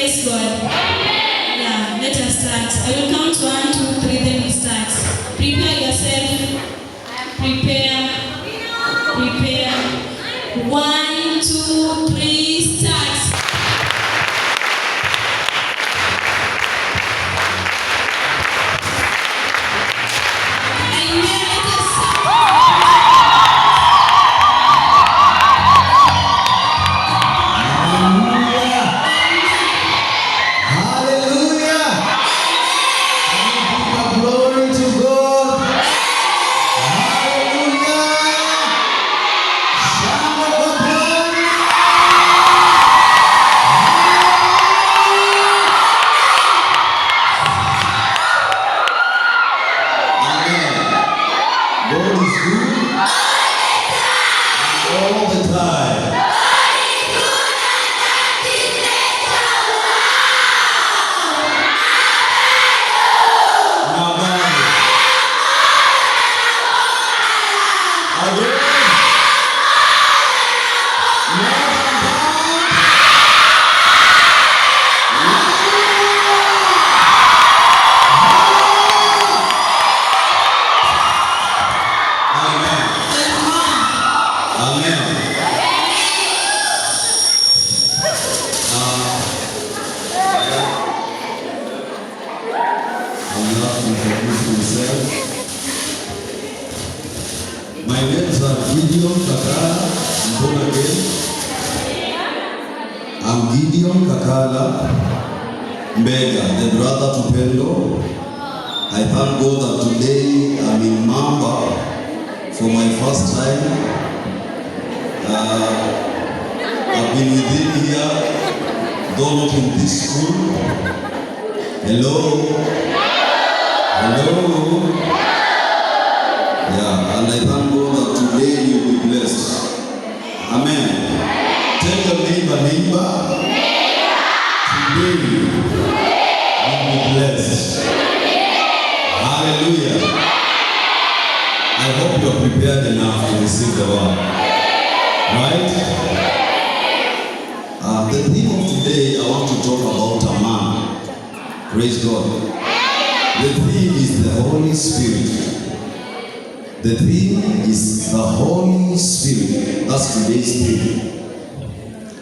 Praise God. Yeah, let us start. I will count 1, 2, 3, then we start. Prepare yourself. Prepare. 1, 2, 3, start. My names are Gideon Kakala. I'm born again. I'm Gideon Kakala Mbega, the brother to Pendo. I thank God that today I'm in Mamba for my first time. I've been within here, though not in this school. Hello. Yeah, and I thank God that today you'll be blessed. Amen. Tell your neighbor, today you'll be blessed. Hallelujah. I hope you're prepared enough to receive the word. Right? The theme of today, I want to talk about a man. Praise God. The theme is the Holy Spirit. The theme is the Holy Spirit. That's today's theme.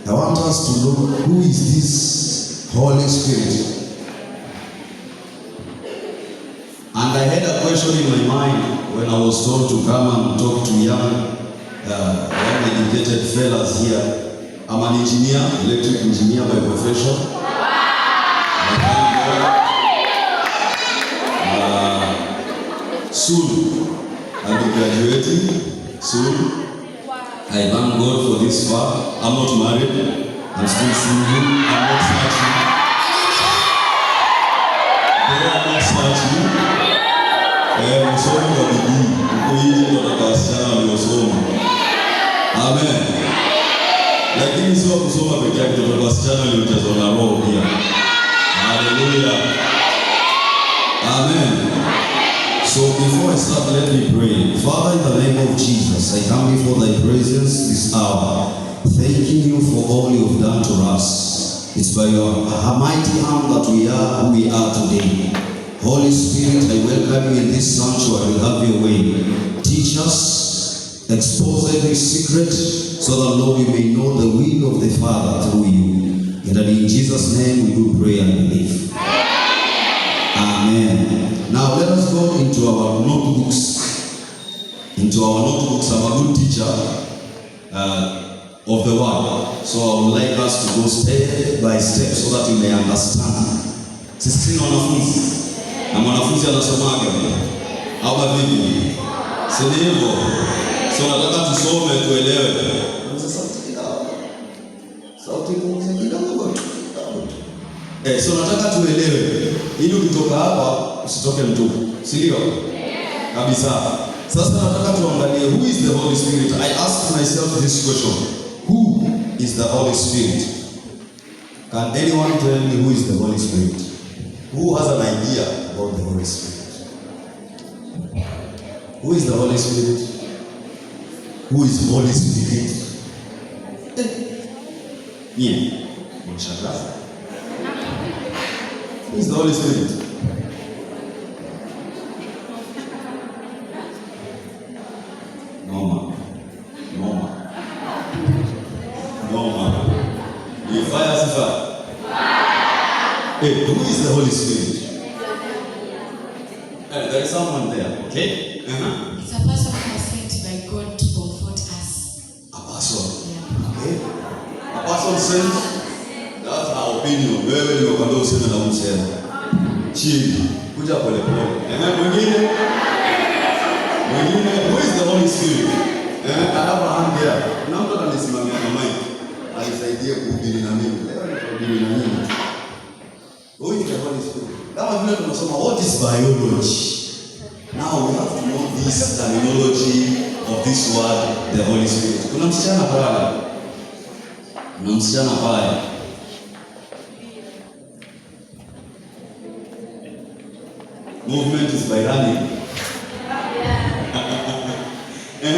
I want us to look, who is this Holy Spirit? And I had a question in my mind when I was told to come and talk to young educated fellas here. I'm an engineer, electric engineer by profession. Soon I'll be graduating soon. I thank God for this far. I'm not married. I'm still single. I'm not searching. They are not searching. Msomo wa bidii. Uko nje tunataka wasichana waliosoma. Amen. Lakini sio kusoma peke yake, tunataka wasichana waliojazwa na Roho pia. Hallelujah. Amen. So before I start, let me pray. Father, in the name of Jesus, I come before thy presence this hour, thanking you for all you've done to us. It's by your mighty hand that we are who we are today. Holy Spirit, I welcome you in this sanctuary. Have your way. Teach us, expose every secret, so that, Lord, we may know the will of the Father through you. And that in Jesus' name we do pray and believe. Amen. Now let us go into our notebooks. I'm a good teacher of the word. So I would like us to go step by step so that you may understand. Sisi wanafunzi. Na mwanafunzi anasomaga. Hapa vipi? Si ndivyo? So nataka tusome tuelewe. So nataka tuelewe. Ili ukitoka hapa usitoke mtupu. Si ndio? Kabisa. Sasa nataka tuangalie who is the Holy Spirit. I asked myself this question. Who is the Holy Spirit? Can anyone tell me who is the Holy Spirit? Who has an idea about the Holy Spirit? Who is the Holy Spirit? Who is Holy Spirit? Yeah. Who is the Holy Spirit? Norma. You fire, sister. Hey, who is the Holy Spirit? There is someone there, okay? It's a person who was sent by God to comfort us. A person? Yeah. Okay. A person sent? That's our opinion. Wewe ndio kando useme na useme. Chini. Kuja pole pole. Mwingine? Who is the Holy Spirit? I have a hand there. Kuna mtu ananisimamia na mic. Anisaidie kuhubiri na mimi. Leo nitahubiri na mimi. Who is the Holy Spirit? Kama vile tunasoma what is biology. Now we have to know this terminology of this word, the Holy Spirit. Kuna msichana pale. Movement is by running. And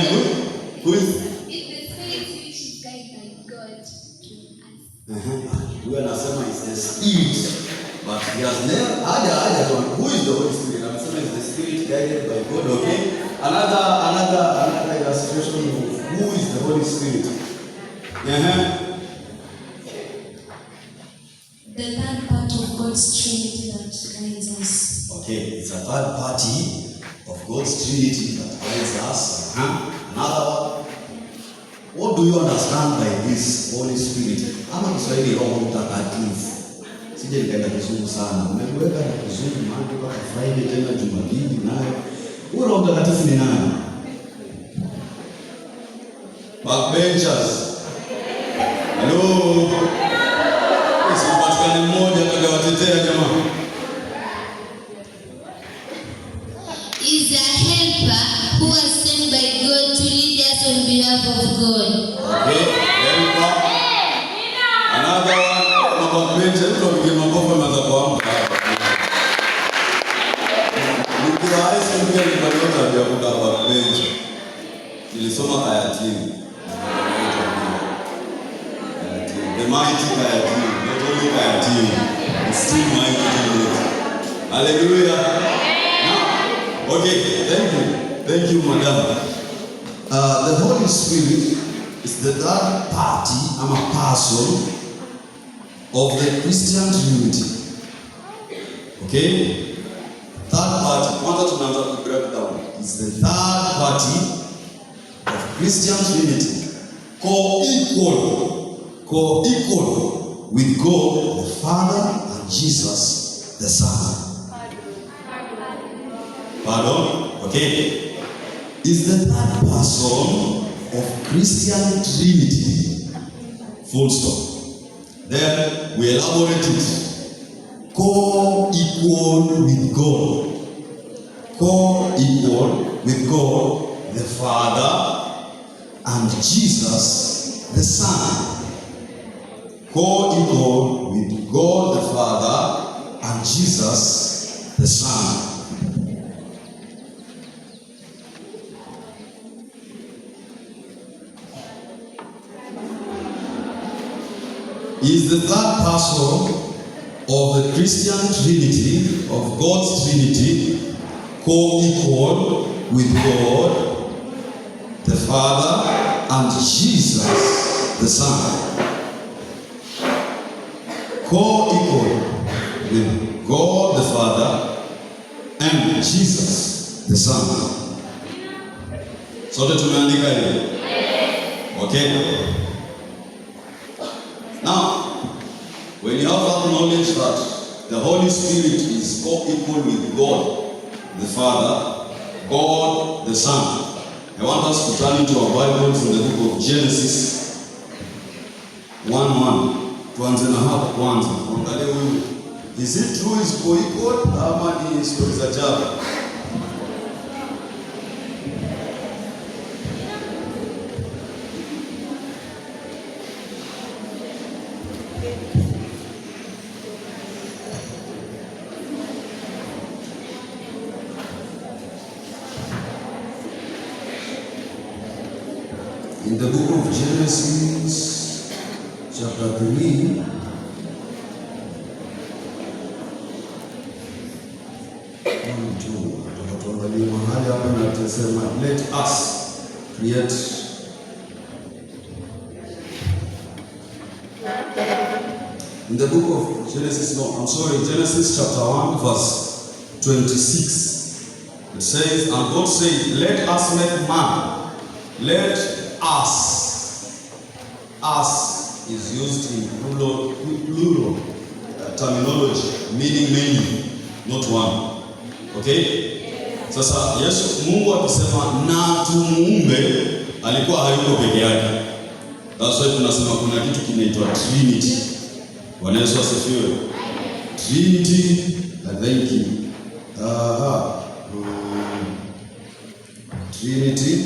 who is? It's the Spirit which is guided by God to us. We anasema is the Spirit, but he has never haja who is the Holy Spirit? Anasema is the Spirit guided by God. Okay. Another illustration of who is the Holy Spirit. The third part of God's Trinity that guides us. Okay, it's a third party of God's Trinity that guides us. Another one. What do you understand by this Holy Spirit? Ama Kiswahili Roho Mtakatifu. Sije nikaenda kizungu sana. Umeweka na kizungu maana kwa Friday tena Jumapili nayo. Huyo Roho Mtakatifu ni nani? Backbenchers. Hello. Usipatikane mmoja atakayewatetea jamaa. Is a helper who was sent by God to lead us on behalf of God. Okay, helper. Another one, backbencher. Mtu apige makofi anaanza kuamka hapa. Nikiwa high school pia nilipata tabia kukaa backbencher. Nilisoma Kayatini. The mighty Kayatini. Not only Kayatini. It's still mighty. Hallelujah. Now, okay, thank you, madam. The Holy Spirit is the third party, I'm a person of the Christian Trinity. Okay? Third party, kwanza tunaanza ku break down. It's the third party of Christian Trinity. Co-equal with God the Father and Jesus the Son. Pardon? Okay. Is the third person of Christian Trinity. Full stop. Then we elaborate it. Co-equal with God. Co-equal with God the Father and Jesus the Son. Co-equal with God the Father and Jesus the Son. Is the third person of the Christian Trinity, of God's Trinity, co-equal with God the Father and Jesus the Son. Co-equal with God the Father and Jesus the Son. Sote tumeandika hiyo? Okay. Now, when you have that knowledge that the Holy Spirit is co-equal with God the Father, God the Son, I want us to turn into our Bible from the book of Genesis 1:1. Tuanze na hapo kwanza. Tuangalie huyu. Is it true is co-equal ama ni story za ajabu? In the book of Genesis, chapter 3, tunasema let us create in the book of Genesis, Genesis chapter 1 verse 26. It says, and God said, let us make man. Let us. Us is used in plural terminology, meaning many, not one. Okay? Sasa Yesu, Mungu akisema na tumuumbe, alikuwa hayuko peke yake. That's why tunasema kuna kitu kinaitwa Trinity. Bwana Yesu asifiwe. Trinity, I think Trinity.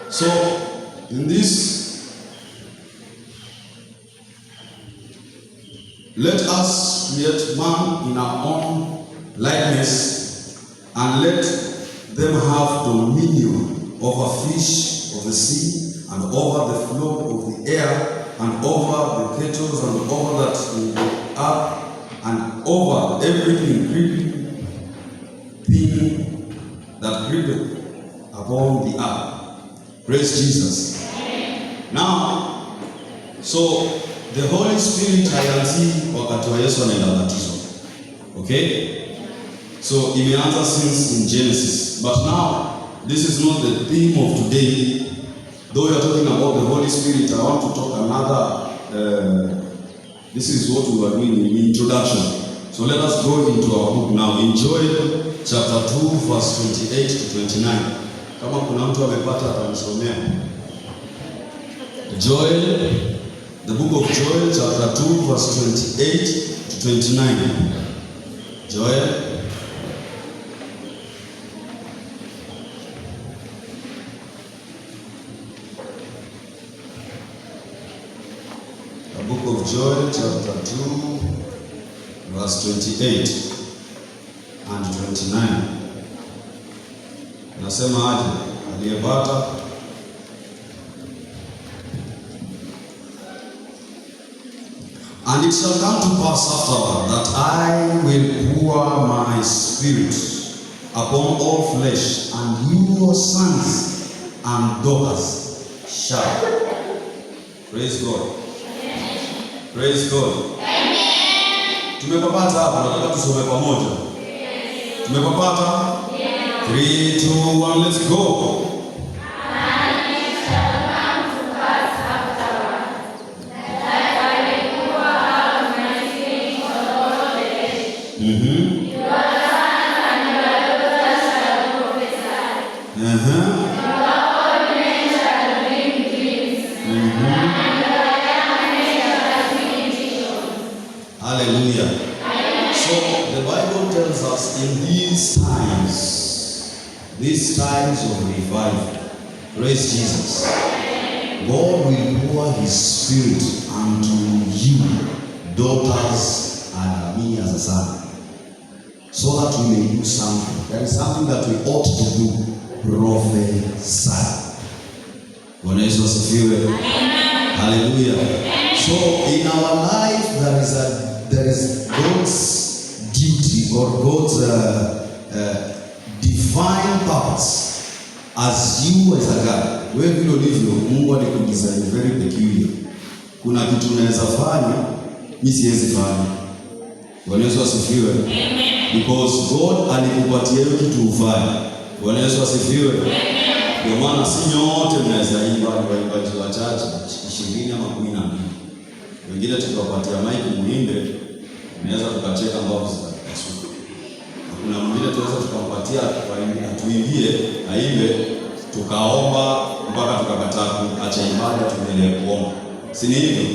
So in this, let us create man in our own likeness, and let them have dominion over fish of the sea, and over the flow of the air, and over the cattle, and over that in the earth, and over everything creeping thing that creepeth upon the earth. Praise Jesus. Now, so the Holy Spirit hayanzi wakati wa Yesu anaenda batizo. Okay? So imeanza since in Genesis. But now, this is not the theme of today. Though we are talking about the Holy Spirit, I want to talk another, this is what we were doing in introduction. So let us go into our book now. In Joel chapter 2 verse 28 to 29. Kama kuna mtu amepata atanisomea. Joel, the book of Joel chapter 2 verse 28 to 29. Joel. The book of Joel chapter 2 verse 28 and 29. Nasema aje aliyepata? And it shall come to pass afterward that I will pour my spirit upon all flesh, and your sons and daughters shall. Praise God. Praise God. Tumepapata hapa, nataka tusome pamoja. Tumepapata? 3, 2, 1, let's go. And it shall come to pass afterward that I will pour out my spirit on all flesh. Your sons and your daughters shall prophesy. Your old men shall dream dreams. And your young men shall see visions. Hallelujah. So the Bible tells us in these times of revival, praise Jesus, God will pour His Spirit unto you, daughters, and me as a son, so that we may do something. There is something that we ought to do, prophesy. Bwana Yesu asifiwe. Hallelujah. So in our life there is God's duty or God's divine purpose as you as a God. Wewe vile ulivyo, Mungu alikudesign very peculiar. Kuna kitu unaweza fanya, mimi siwezi fanya. Bwana Yesu asifiwe. Because God alikupatia hiyo kitu ufanye. Bwana Yesu asifiwe. Kwa maana si nyote mnaweza imba, waimbaji wachache 20 ama 12. Wengine tukawapatia mic muimbe, tunaweza tukacheka mbavu zikapasuka. Kuna mwingine tunaweza tukampatia tuimbie, aimbe, tukaomba mpaka tukakataa kuacha ibada tuendelee kuomba. Si ni hivyo?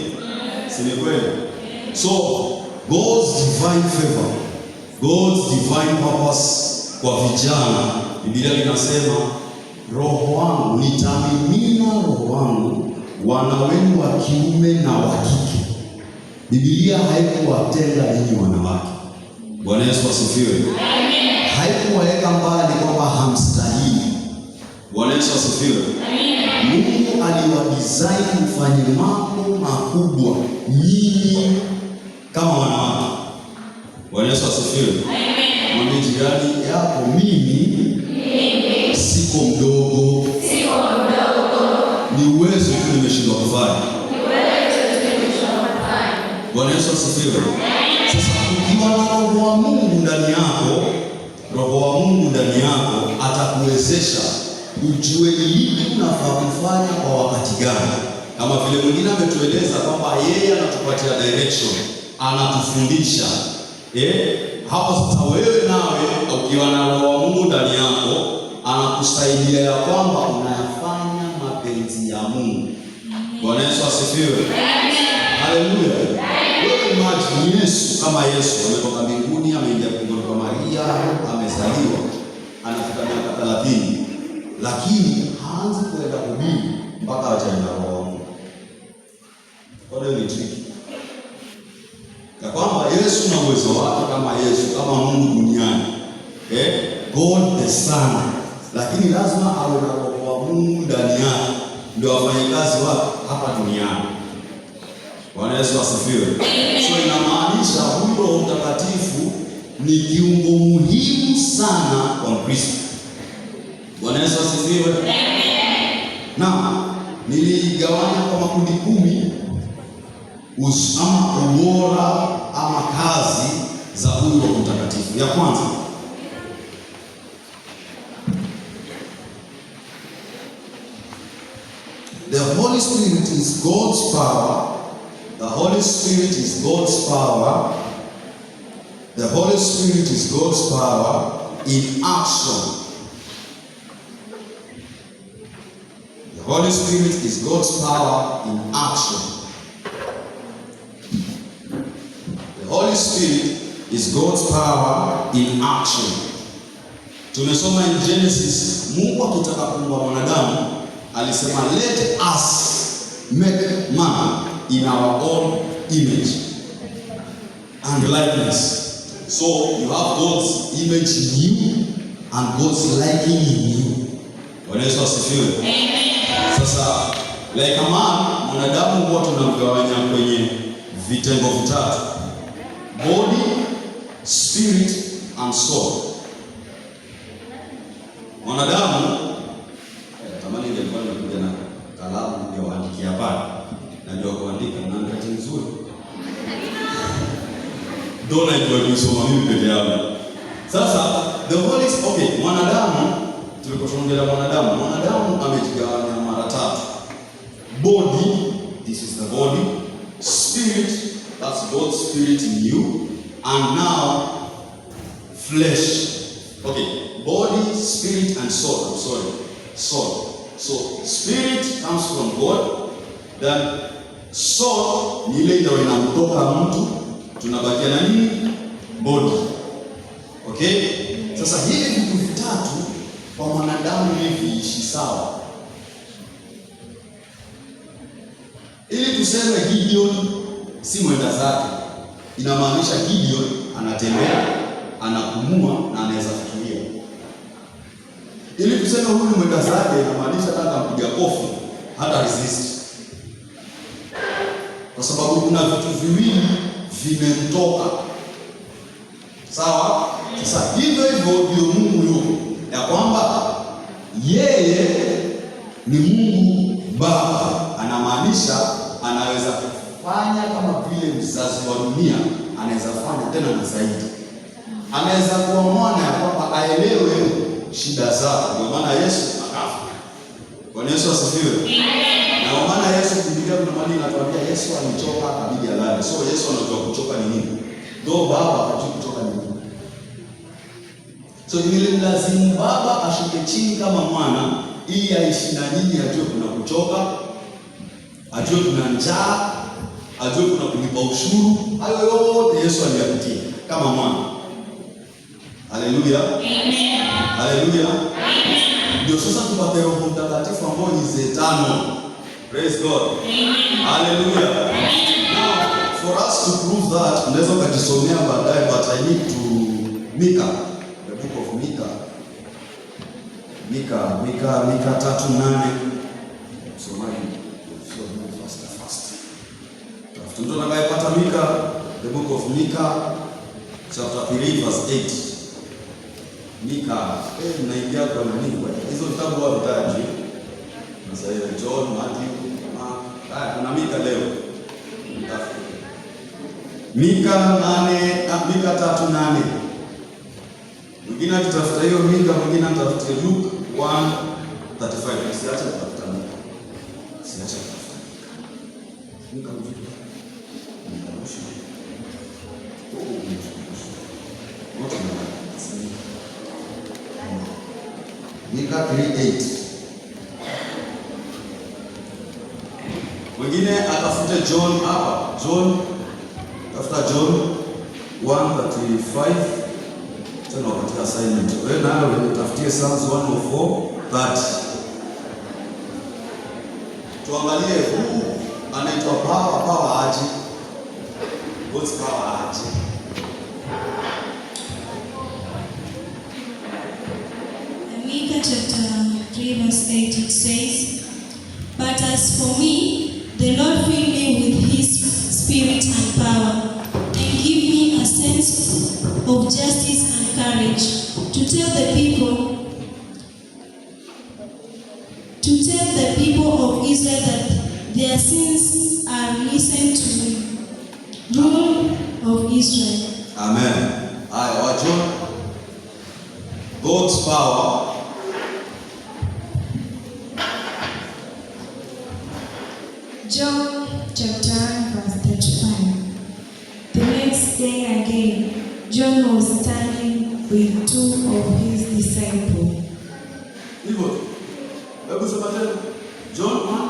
Si ni kweli? So God's divine favor, God's divine purpose kwa vijana, Biblia inasema roho wangu nitamimina roho wangu wana wenu wa kiume na wa kike. Biblia haikuwatenga ninyi wanawake. Bwana Yesu asifiwe. Amen. Haikuwaweka mbali kwamba hamstahili. Bwana Yesu asifiwe. Amen. Mungu aliwadesign kufanya mambo makubwa nyinyi kama wanawake. Bwana Yesu asifiwe. Amen. Mwambie jirani yako mimi siko mdogo. Ni uwezo tu nimeshindwa kufanya. Bwana Yesu asifiwe. Sasa ukiwa na roho wa Mungu ndani yako, roho wa Mungu ndani yako atakuwezesha ujue lipi unafaa kufanya kwa wakati gani. Kama vile mwingine ametueleza kwamba yeye anatupatia direction, anatufundisha. Hapo sasa wewe nawe ukiwa na roho wa Mungu ndani yako anakusaidia ya kwamba unayafanya mapenzi ya Mungu. Bwana Yesu asifiwe. Haleluya. Wewe imagine Yesu kama Yesu ametoka mbinguni, ameingia kwa Maria, amezaliwa, anafika miaka 30, lakini haanzi kwenda kuhubiri mpaka ajaenda roho wa Mungu. Kwa hiyo ni tricky. Ya kwamba Yesu na uwezo wake kama Yesu, kama Mungu duniani, God the Son, lakini lazima awe na roho wa Mungu ndani yake ndio afanye kazi wake hapa duniani. Bwana Yesu asifiwe. So inamaanisha huyo Roho Mtakatifu ni kiungo muhimu sana kwa Kristo. Bwana Yesu asifiwe. Na niligawanya kwa makundi 10 ama ubora ama kazi za huyo Roho Mtakatifu. Ya kwanza, the Holy Spirit is God's power. The Holy Spirit is God's power. The Holy Spirit is God's power in action. The Holy Spirit is God's power in action. The Holy Spirit is God's power in action. Tumesoma in Genesis, Mungu akitaka kuumba mwanadamu alisema let us make man in our own image and likeness. So you have God's image in you and God's liking in you. Bwana Yesu asifiwe. Sasa like a man, mwanadamu huwa tunamgawanya kwenye vitengo vitatu: body, spirit and soul. Mwanadamu tamani ingekuwa nimekuja na kalamu ndio waandikia pale. Najua kuandika na handwriting nzuri. Dona ndio kusoma mimi peke yangu. Sasa the Holy Spirit, mwanadamu tulikotuongelea mwanadamu amejigawanya mara 3. Body, this is the body. Spirit, that's God's spirit in you. And now flesh. Okay, body, spirit and soul. I'm sorry. Soul. So spirit comes from God. Then soul ni ile ndio inamtoka mtu, tunabakia na nini? Body. Okay? Sasa hivi vitu vitatu kwa mwanadamu hivi viishi sawa. Ili tuseme Gideon si mwenda zake, inamaanisha Gideon anatembea, anapumua na anaweza kufikiria. Ili tuseme huyu mwenda zake, inamaanisha hata mpiga kofi hata resist. Kwa sababu kuna vitu viwili vimetoka. Sawa? Sasa hivyo ndio Mungu yuko. Ya kwamba yeye ni Mungu Baba, anamaanisha anaweza kufanya kama vile mzazi wa dunia anaweza fanya tena na zaidi. Anaweza kuwa mwana ya kwamba aelewe shida zako. Ndio maana Yesu akafa. Bwana Yesu asifiwe. Na maana Yesu Biblia kuna mahali inatuambia Yesu alichoka akabidi alale. So Yesu anajua kuchoka ni nini. Ndio Baba hajui kuchoka ni nini. So ile lazima Baba ashuke chini kama mwana ili aishi na nyinyi, ajue kuna kuchoka, ajue kuna njaa, ajue kuna kulipa ushuru. Hayo yote Yesu aliyapitia kama mwana. Haleluya. Amen. Haleluya. Amen. Ndio sasa tupate Roho Mtakatifu ambao ni eternal. Praise God. Amen. Hallelujah. Amen. Now, for us to prove that, unaweza kujisomea baadaye, but I need to Mika, the book of Mika. Mika 3:8. Somaji. So fast. Ndio tunapata Mika, the book of Mika, chapter 3 verse 8. Mika. Mnaingia kwa nini? Hizo vitabu wa vitaji. Sasa hiyo John, Matthew, Mark. Kuna Mika leo. Mika 8, Mika 3:8. Mwingine akitafuta hiyo Mika, mwingine atafuta Luke 1:35. Siache kutafuta Mika. Siache kutafuta Mika. Mika mzuri. Mika mzuri. Mika 3:8. Mwingine atafute John hapa. John, tafuta John 1:35. Tena wakati assignment. Wewe nawe utafutie Psalms 104:30. Tuangalie huu anaitwa power aje. God's power aje. Micah chapter 3:8 it says, "But as for me, the Lord filled me with His Spirit and power, and give me a sense of justice and courage, to tell the people of Israel that their sins are listened to, rule of Israel." Amen. John, God's power. John chapter 1:35. The next day again, John was standing with two of his disciples. Hebu soma tena. John 1.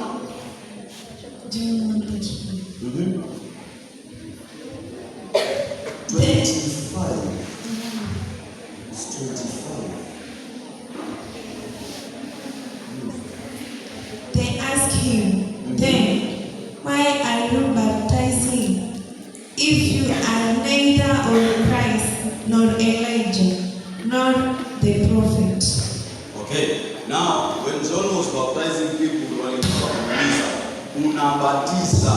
John 1:35. 25. They asked him, then, "Why are you baptizing, if you are neither of Christ, nor Elijah, nor the prophet?" Okay, now when John was baptizing people, walikuwa kumuuliza, unabatiza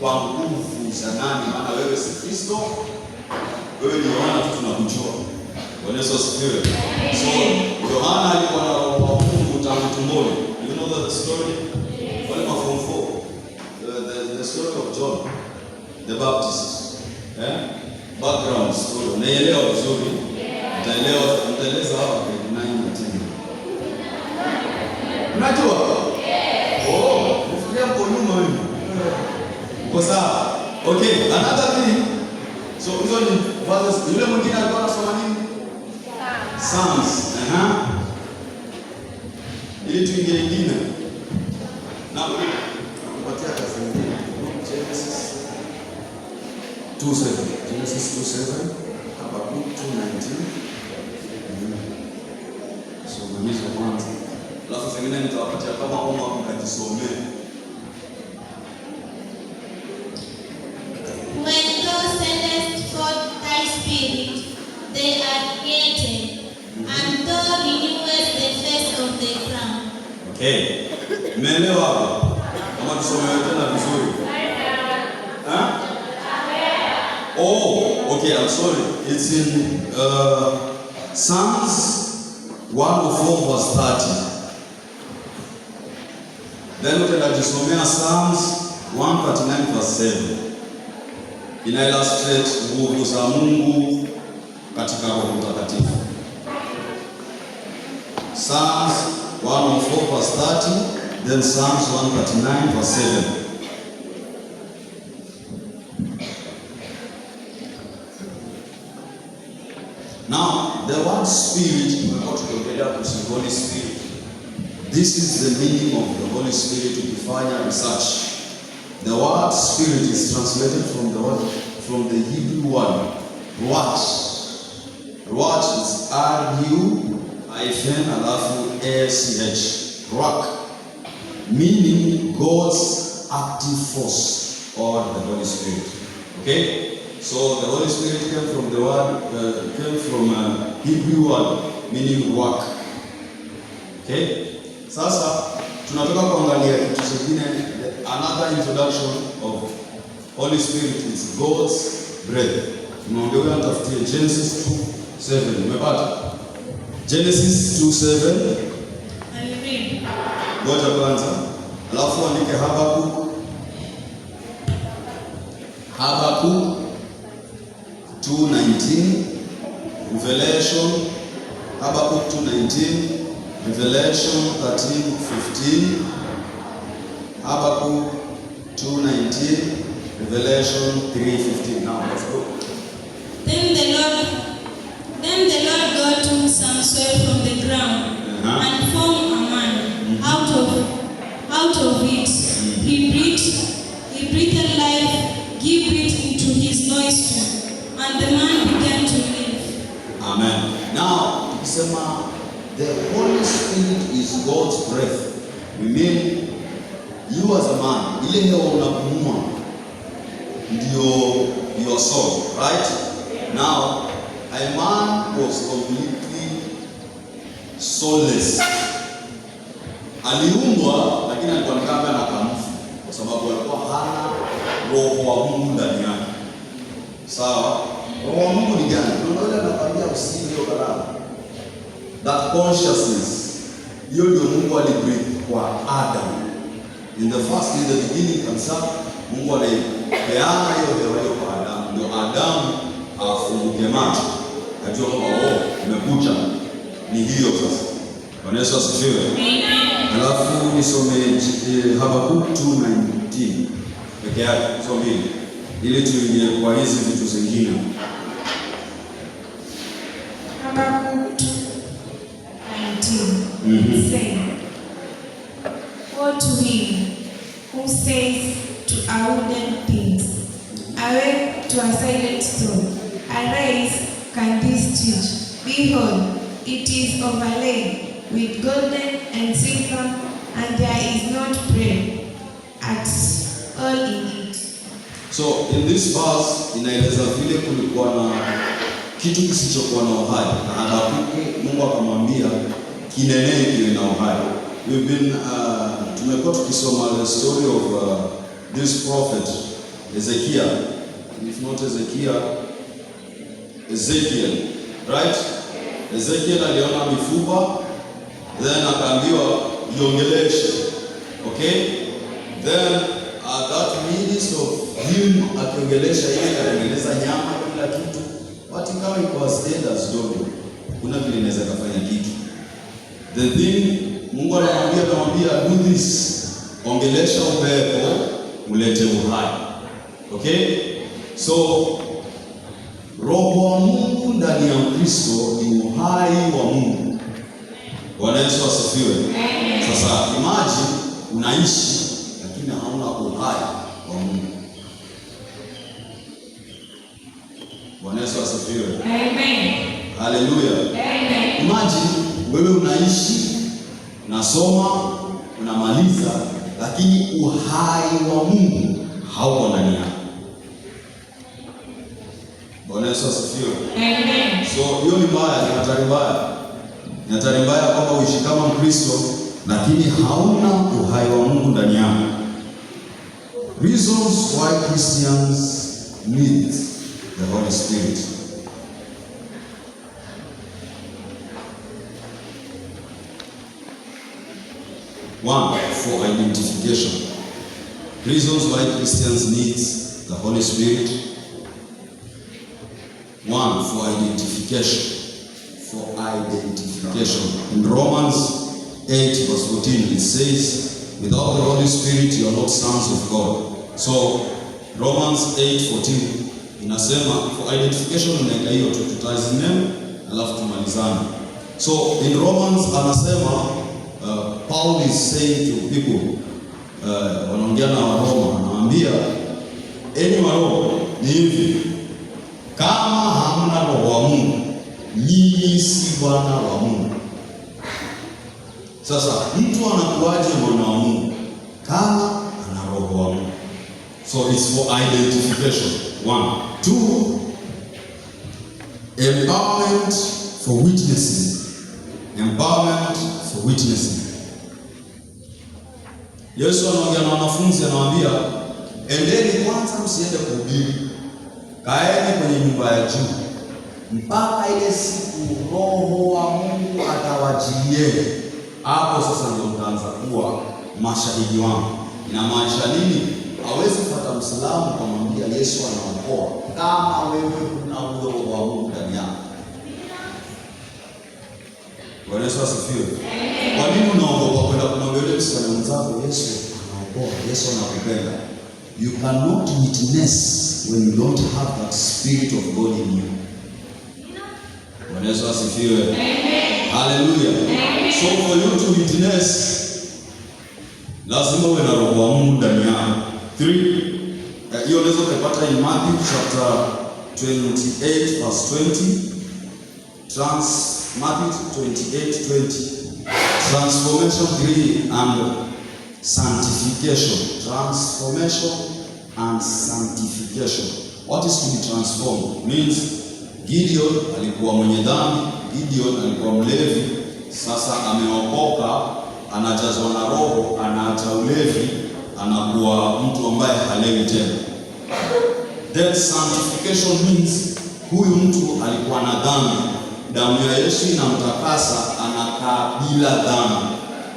kwa nguvu za nani? Maana wewe si Kristo, wewe ni Yohana tu tunakujua. Bwana Yesu asifiwe. So Yohana alikuwa na roho wa Mungu tangu tumboni. You know that story? Wale wa form 4. The story of John the Baptist. Background story. Unaelewa vizuri? Utaeleza hapa kwa 9 na 10. Unajua? Ufikiria hapo nyuma wewe. Kwa sawa. Okay, another thing. So hizo ni verses. Yule mwingine alikuwa anasoma nini? Psalms. Ili tuingie ingine. Na kupatia kazi nyingine. Genesis 2:7. Genesis 2:7. Habakkuk 2:19. So mwisho kwanza. Alafu zingine nitawapatia kama homework mkajisomee. When thou sendest forth thy spirit, they are created, and thou renewest the face of the ground. Okay. Umeelewa hapo? Kama tusome tena vizuri. Okay, I'm sorry. It's in Psalms 104:30. Then utajisomea Psalms 139:7. Ina illustrate nguvu za Mungu katika Roho Mtakatifu. Psalms 104:30, then Psalms 139:7. Now, the word spirit, we are going to compare to the Holy Spirit. This is the meaning of the Holy Spirit to define research. The word spirit is translated from the Hebrew word ruach. Ruach is R-U-H-, ruach, meaning God's active force or the Holy Spirit. Okay, so the Holy Spirit came from the word Hebrew word meaning ruach. Okay, sasa tunataka kuangalia kitu kingine. Another introduction of Holy Spirit is God's breath. Tunaongelea tafutie Genesis 2:7. Umepata? Genesis 2:7. I read. Ngoja kwanza. Alafu andike Habakkuk 2:19. Revelation Habakkuk 2:19. Revelation 13:15. Habakkuk 2:19. Revelation 3:15. Now let's go. Then the Lord God took some soil from the ground and formed a man out of it. He breathed life, gave breath into his nostril, and the man began to live. Amen. Now, tukisema the Holy Spirit is God's breath, we mean you as a man, ile hewa unapumua ndio your soul, right? Now, a man was completely soulless. Aliumbwa lakini alikuwa ni kama na kamfu, kwa sababu alikuwa hana roho wa Mungu ndani yake. Sawa? Roho wa Mungu ni gani? Unaona anakuambia usini hiyo karama. That consciousness, hiyo ndio Mungu alibreathe kwa Adam. In the beginning kabisa, Mungu alipeana hiyo hewa hiyo kwa Adam. Ndio Adam afunguke macho, ajua kwamba umekucha. Ni hiyo sasa. Bwana Yesu asifiwe. Alafu nisome Habakkuk 2:19 peke yake, tusome ili tuingie kwa hizi vitu zingine. Habakkuk 2:19 saying, woe to him who says to a wooden things, awake to a silent stone, arise, can this teach? Behold, it is overlaid with golden and silver, and there is not bread at all in it. So in this verse inaeleza vile kulikuwa na kitu kisichokuwa na uhai, na Habakkuk Mungu akamwambia kinenee kiwe na uhai. We've been tumekuwa tukisoma the story of this prophet Ezekiel, if not Ezekiel, right? Ezekiel aliona mifupa, then akaambiwa iongeleshe. Okay? Then that midst of him akiongelesha ile akatengeneza nyama kila kitu. But kama it was dead as dog, kuna vile inaweza kufanya kitu. The thing Mungu anamwambia do this. Ongelesha upepo ulete uhai. Okay? So roho wa Mungu ndani ya Kristo ni uhai wa Mungu. Bwana Yesu asifiwe. Sasa imagine unaishi lakini hauna uhai wa Mungu. Bwana Yesu asifiwe. Amen. Hallelujah. Amen. Imagine wewe unaishi, unasoma, unamaliza, lakini uhai wa Mungu hauko ndani yako. Bwana Yesu asifiwe. Amen. So hiyo ni mbaya, ni hatari mbaya. Ni hatari mbaya kwamba uishi kama Mkristo lakini hauna uhai wa Mungu ndani yako. Reasons why Christians need the Holy Spirit. One, for identification. Reasons why Christians need the Holy Spirit. One, for identification. For identification. In Romans 8:14 it says, without the Holy Spirit you are not sons of God. So Romans 8:14 inasema for identification unaenda hiyo tutazinem alafu tumalizane. So in Romans anasema Paul is saying to people wanaongea na Waroma, anawaambia enyi Waroma ni hivi, kama hamna roho wa Mungu nyinyi si wana wa Mungu. Sasa mtu anakuaje mwana wa Mungu kama ana roho wa Mungu? So it's for identification. One. Two, empowerment for witnessing. Empowerment for witnessing. Yesu anaongea na wanafunzi anawaambia, endeni kwanza msiende kuhubiri. Kaeni kwenye nyumba ya juu. mpaka ile siku Roho wa Mungu atawajilie. Hapo sasa ndio mtaanza kuwa mashahidi wangu. Inamaanisha nini? Hawezi kupata Muislamu kumwambia Yesu anaokoa kama wewe kuna Roho wa Mungu ndani yako. Bwana Yesu asifiwe. Kwa nini unaogopa kwenda kumwambia yule Muislamu mwenzako Yesu anaokoa, Yesu anakupenda? You cannot witness when you don't have that spirit of God in you. Bwana Yesu asifiwe. Amen. Hallelujah. Amen. So for you to witness, lazima uwe na Roho wa Mungu ndani yako. 3. Hiyo unaweza kupata in Matthew chapter 28 verse 20. Matthew 28:20. Transformation 3 and sanctification. Transformation and sanctification. What is to be transformed? Means Gideon alikuwa mwenye dhambi, Gideon alikuwa mlevi, sasa ameokoka, anajazwa na Roho, anaacha ulevi, anakuwa mtu ambaye halewi tena. That sanctification means huyu mtu alikuwa na dhambi, damu ya Yesu inamtakasa, anakaa bila dhambi.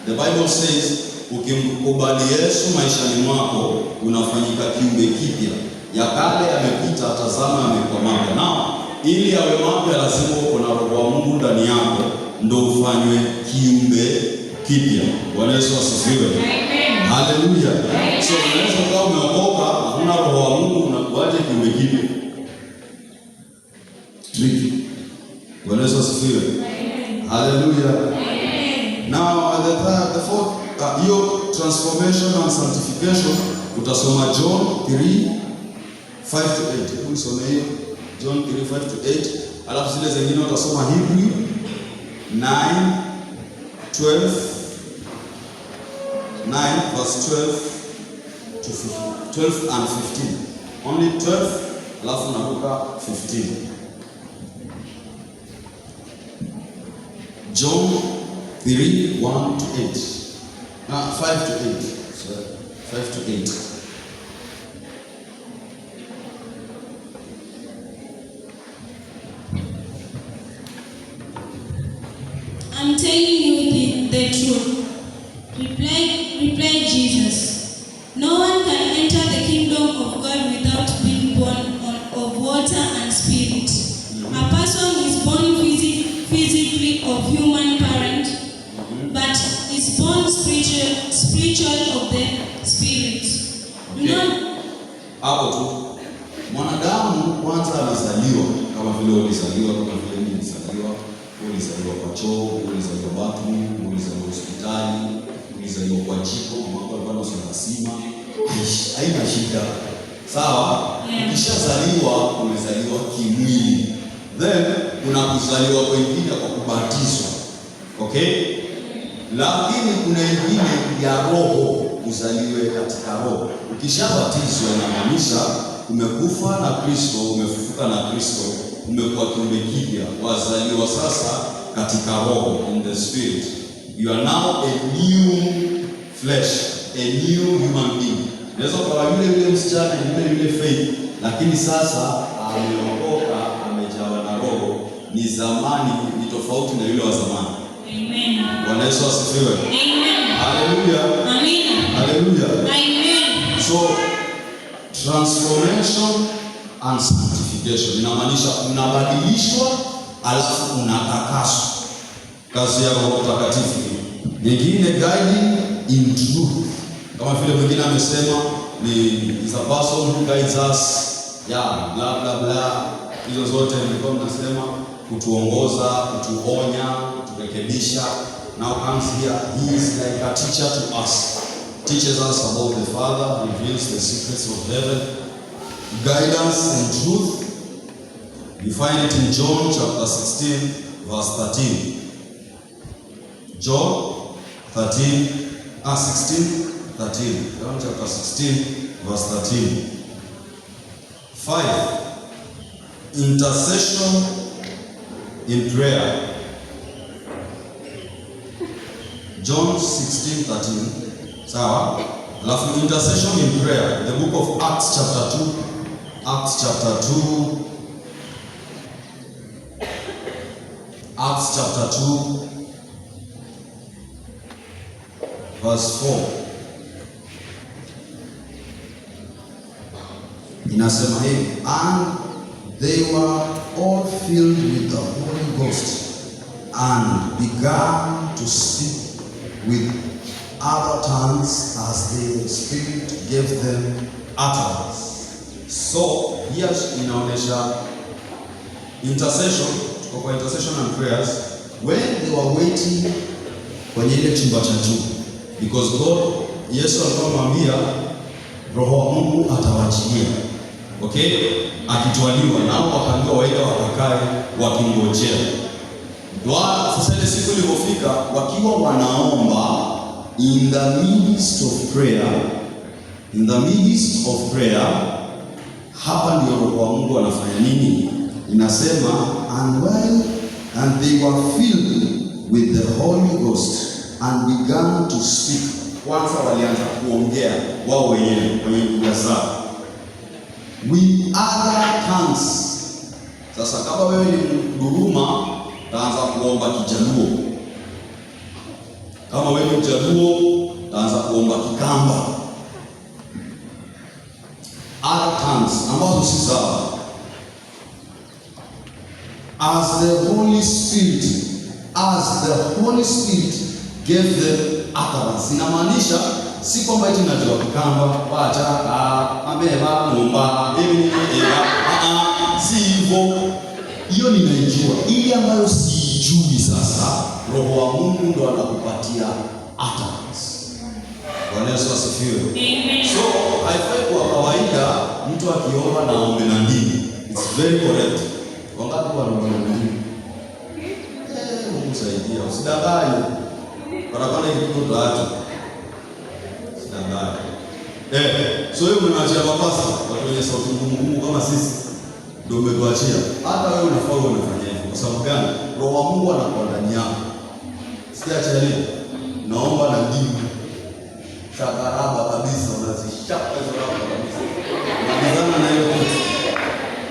The Bible says ukimkubali Yesu maishani mwako unafanyika kiumbe kipya. Ya kale yamepita, tazama yamekuwa mapya. Nao ili awe mapya lazima uko na Roho wa Mungu ndani yako ndio ufanywe kiumbe kipya. Bwana Yesu asifiwe. Amen. Hallelujah. Amen. So unaweza kuwa umeokoka huna Roho wa Mungu, unakuaje kiumbe kipya? Tricky. Bwana Yesu asifiwe. Amen. Hallelujah. Amen. Now the fourth hiyo transformation and sanctification utasoma John 3:5-8. Hebu usome hiyo John 3:5-8. Alafu zile zingine utasoma Hebrew 9:12 verse 12 and 15. Only 12 alafu naruka 15. John 3:1-8. 5-8. Sorry. 5-8. I'm telling you the truth, replied Jesus. No one can enter the kingdom of God without being born of water and spirit. A person is born physically of human parent, but is born spiritual of the spirit. Hapo tu mwanadamu kwanza anazaliwa kama vile ulizaliwa, kama vile mimi nilizaliwa. Ulizaliwa kwa choo, ulizaliwa bathroom, ulizaliwa hospitali, ulizaliwa kwa jiko, mambo alikuwa anasema haina shida. Sawa? Ukishazaliwa umezaliwa kimwili. Then kuna kuzaliwa kwingine kwa kubatizwa. Okay? Lakini kuna ingine ya roho, uzaliwe katika roho. Ukishabatizwa inamaanisha umekufa na Kristo, umefufuka na Kristo, umekuwa kiumbe kipya, wazaliwa sasa katika roho, in the spirit. You are now a new flesh, a new human being. Unaweza kuwa yule msichana, yule faith, lakini sasa ameokoka, amejawa na roho. Ni zamani, ni tofauti na yule wa zamani. Amen. Bwana Yesu asifiwe. Amen. Hallelujah. Amen. Hallelujah. Amen. So transformation and sanctification inamaanisha unabadilishwa alafu unatakaswa. Kazi ya Roho Mtakatifu. Nyingine guiding in truth. Kama vile mwingine amesema ni is a person who guides us. Yeah, bla bla bla. Hizo zote nilikuwa nasema kutuongoza, kutuonya, kuturekebisha. Now comes here, he is like a teacher to us. Teaches us about the Father, reveals the secrets of heaven. Guidance in truth. You find it in John chapter 16 verse 13. John 16:13. John chapter 16 verse 13. 5. Intercession in prayer. John 16:13. Sawa? Alafu intercession in prayer. The book of Acts chapter 2. Acts chapter 2 Acts chapter 2 verse 4. Inasema hivi, and they were all filled with the Holy Ghost and began to speak with other tongues as the Spirit gave them utterance. So here inaonyesha intercession, tuko kwa intercession and prayers when they were waiting kwenye ile chumba cha juu, because God, Yesu alikuwa anamwambia Roho wa Mungu atawachilia, okay, akitwaliwa nao wakaambiwa waende wakakae wakingojea. Sasa ile siku ilipofika, wakiwa wanaomba in the midst of prayer, hapa ndio Roho wa Mungu anafanya nini? Inasema and they were filled with the Holy Ghost and began to speak. Kwanza walianza kuongea wao wenyewe kwenye lugha zao with other tongues. Sasa kama wewe ni Mduruma, taanza kuomba Kijaluo. Kama wewe ni Mjaluo, taanza kuomba Kikamba. Other tongues ambazo si sawa. As the Holy Spirit gave them utterance. Inamaanisha si kwamba eti najua Kikamba, wacha ameba ngomba si hivyo. Hiyo ninaijua. Ile ambayo sijui sasa, Roho wa Mungu ndo anakupatia utterance. Bwana Yesu asifiwe. Amen. So haifai kwa kawaida mtu akiomba na aombe na ndimi. It's very correct. Wangapi wanaomba na ndimi? Mungu saidia. Usidanganye. Barabara iko taacha. Usidanganye. So wewe unaachia mapasa watu wenye sauti ngumu kama sisi. Ndio umetuachia. Hata wewe unafaa unafanya hivyo. Kwa sababu gani? Roho wa Mungu anakuwa ndani yako. Sikiacha leo. Naomba na ndimi. Shakaraba kabisa, unazishaka hizo raba kabisa. Unazana na hiyo kitu.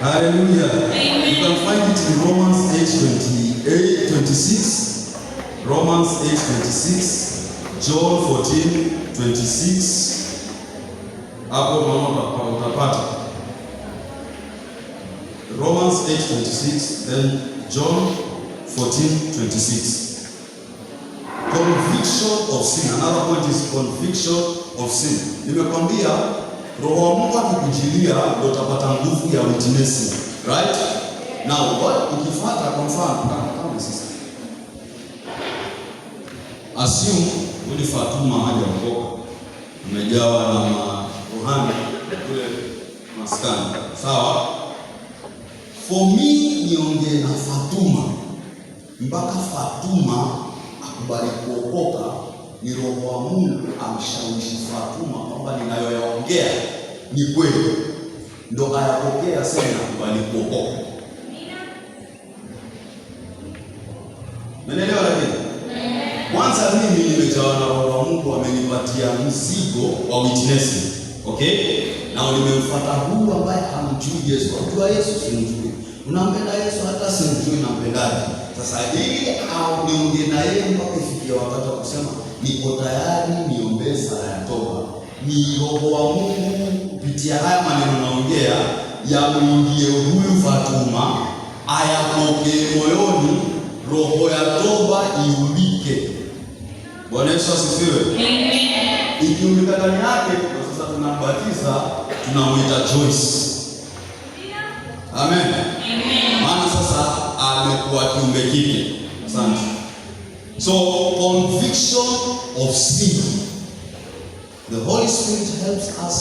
Hallelujah. Amen. You can find it in Romans 8:26. Romans 8:26. John 14:26. Hapo mama utapata. Romans 8:26, then John 14:26. Conviction of sin. Another point is conviction of sin. Nimekwambia Roho wa Mungu akikujilia ndio utapata nguvu ya witnessing. Right? Now what ukifuata kwa mfano kama sisi. Assume uli Fatuma hajaokoka. Umejawa na rohani kule maskani. Sawa? For me niongee na Fatuma mpaka Fatuma akubali kuokoka, ni Roho wa Mungu amshawishi Fatuma kwamba ninayoyaongea ni kweli, ndo ayapokea sasa akubali kuokoka. Umeelewa? Lakini kwanza mimi nimejawa na Roho wa Mungu, amenipatia mzigo wa witnessing. Okay? Na nimemfuata huyu ambaye hamjui Yesu. Unajua Yesu simjui. Unampenda Yesu hata simjui nampendaje. Sasa ili au niongee na yeye mpaka ifikie wakati wa kusema niko tayari niombee sala ya toba. Ni Roho wa Mungu kupitia haya maneno naongea yamuingie huyu Fatuma, ayapokee moyoni, roho ya toba iulike. Bwana Yesu asifiwe. Amen. Ikiulika ndani yake, sasa tunambatiza, tunamuita Joyce. Amen. Amen. Maana sasa amekuwa kiumbe kipya. Asante. So conviction of sin. The Holy Spirit helps us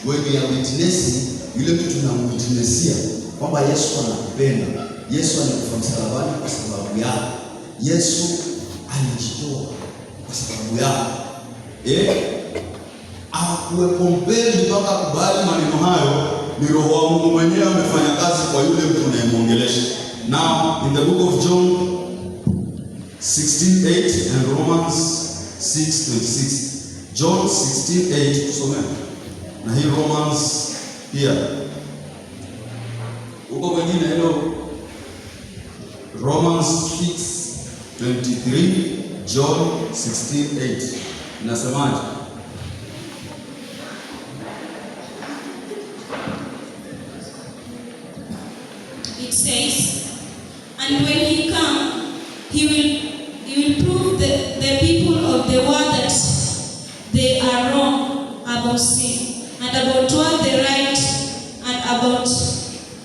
when we are witnessing. Yule mtu tunamwitnessia kwamba Yesu anakupenda. Yesu alikufa msalabani kwa sababu yako. Yesu alijitoa kwa sababu yako. Akuwe compelled mpaka kubali maneno hayo. Ni Roho wa Mungu mwenyewe amefanya kazi kwa yule mtu unayemwongelesha. Now in the book of John 16:8 and Romans 6:26. John 16:8 tusome. Na hii Romans pia. Uko wengine hello. Romans 6 23, John 16:8. Inasemaje? It says, and when he come, he will prove the people of the world that they are wrong about sin, and about what they right, and about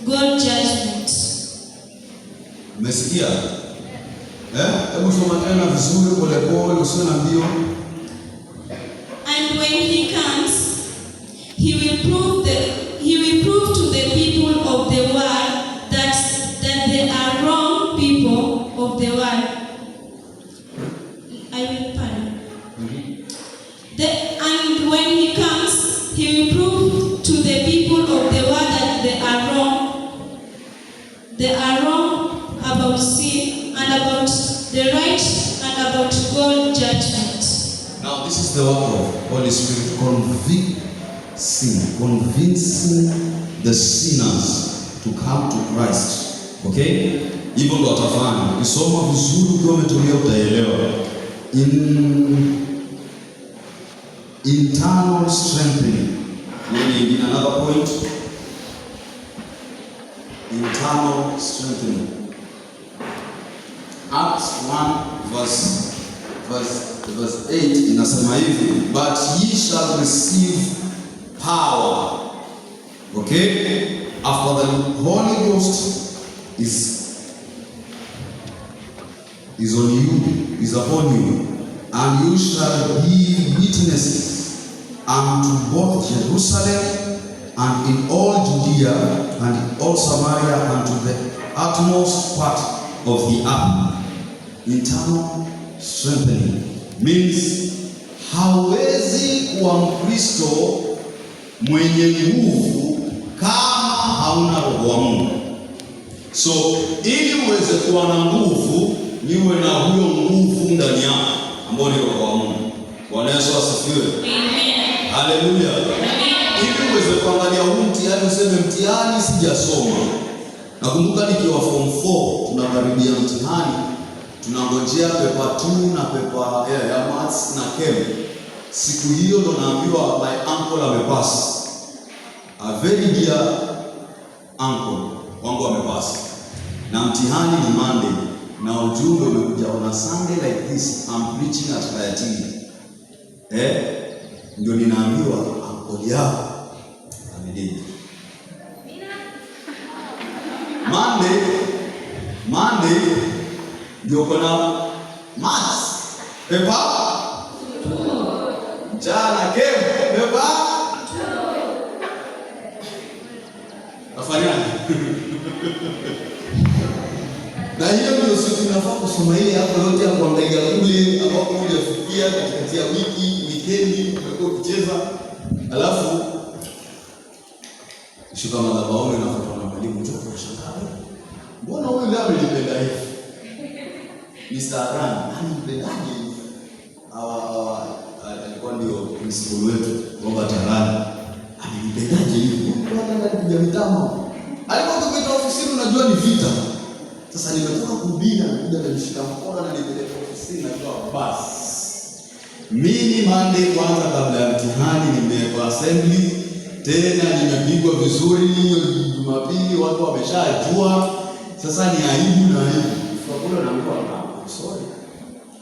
God's judgment. Umesikia? Hebu soma tena vizuri polepole, usiwe na mbio. And when he comes, he will prove to the people of the world that they are wrong people of the world. I will pardon. And when he comes, he will prove to the people of the world that they are wrong. They are wrong about sin and about the right and about God's judgment. Now this is the work of Holy Spirit, convincing the sinners to come to Christ. Okay? Hivyo ndo atafanya. Ukisoma vizuri ukiwa umetulia utaelewa. Internal strengthening. Maybe another point. Internal strengthening. Acts 1 verse 8 inasema hivi, but ye shall receive power. Okay? After the Holy Ghost is on you, is upon you, and you shall be witnesses unto both Jerusalem and in all Judea and in all Samaria and to the utmost part of the earth. Internal strengthening means hawezi kuwa Mkristo mwenye nguvu kama hauna roho wa Mungu. So ili uweze kuwa na nguvu, niwe na huyo nguvu ndani yako ambao ni roho wa Mungu. Bwana Yesu asifiwe. Amen. Haleluya. Ili uweze kuangalia huu mtihani useme mtihani sijasoma. Nakumbuka nikiwa form 4 tunakaribia mtihani, tunangojea paper 2 na paper ya maths na chem. Siku hiyo ndo naambiwa my uncle amepasi. A very dear uncle wangu amepasi. Na mtihani ni Monday. Na ujumbe umekuja on a Sunday like this, I'm preaching at Kayatini. Ndio ninaambiwa uncle yako amedini. Monday ndio kuna maths paper jana chem paper afanyani. Na hiyo ndio siku tunafaa kusoma ile hapo yote ya kuangalia kule ambapo hujafikia katikati ya wiki, weekend umekuwa kucheza. Alafu shuka madhabahuni na kutoa na mwalimu njoo kwa shangao. Mbona huyu leo alipenda hivi? Mr. Aran, anampendaje hivi? Alikuwa ndio principal wetu, Robert Aran. Anampendaje hivi? Mbona anakuja mitamo? Alikuwa kwa ofisini unajua ni vita. Sasa nimetoka kuhubiri na kuja kunishika mkono na nipeleke ofisini na kwa basi. Mimi Monday kwanza kabla ya mtihani nimekuwa assembly, tena nimepigwa vizuri hiyo Jumapili watu wameshajua. Sasa ni aibu na aibu. Kwa kule naambiwa sorry.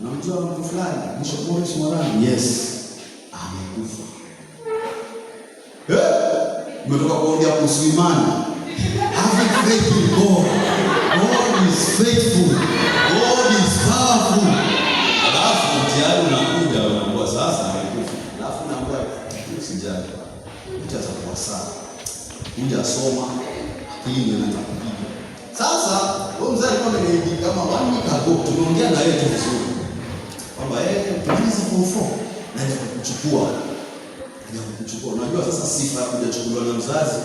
Namjua mtu fulani, Bishop Morris Mwarani. Yes. Amekufa. Umetoka kuongea kuhusu imani. Have faith in God. God is faithful. God is powerful. Alafu mtihani unakuja unaambiwa sasa amekufa. Alafu naambiwa usijali. Utakuwa sawa. Kuja soma, akili inatakupiga. Sasa huyo mzee alikuwa ameniambia kama 1 week ago tunaongea na yeye tu vizuri. Kwamba tuliza form 4 na kukuchukua. Unajua sasa sifa ya kujachukuliwa na mzazi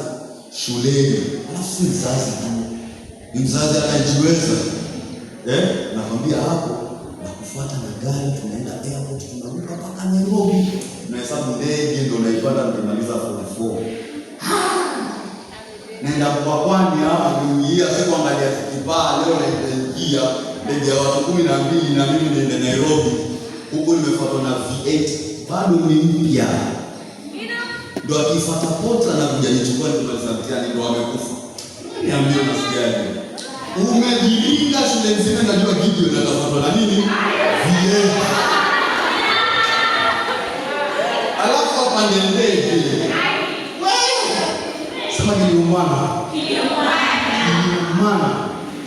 shuleni. Alafu si mzazi tu. Ni mzazi anajiweza. Nakwambia hapo na kufuata na gari tunaenda airport tunaruka mpaka Nairobi. Tunahesabu ndege ndio unaipata tunamaliza form 4. Naenda kwa kwani hapa kuingia siku angalia kipaa leo naingia ndege ya watu 12 na mimi niende Nairobi. Huko nimefuatwa na V8 bado ni mpya. Ndio akifuata pota na kuja nichukua nimaliza mtihani ndio amekufa. Niambie unasikiaje? Umejilinda shule nzima najua Gideon atafuatwa na nini? V8. Alafu hapa ndege. Wewe. Sema niliumana.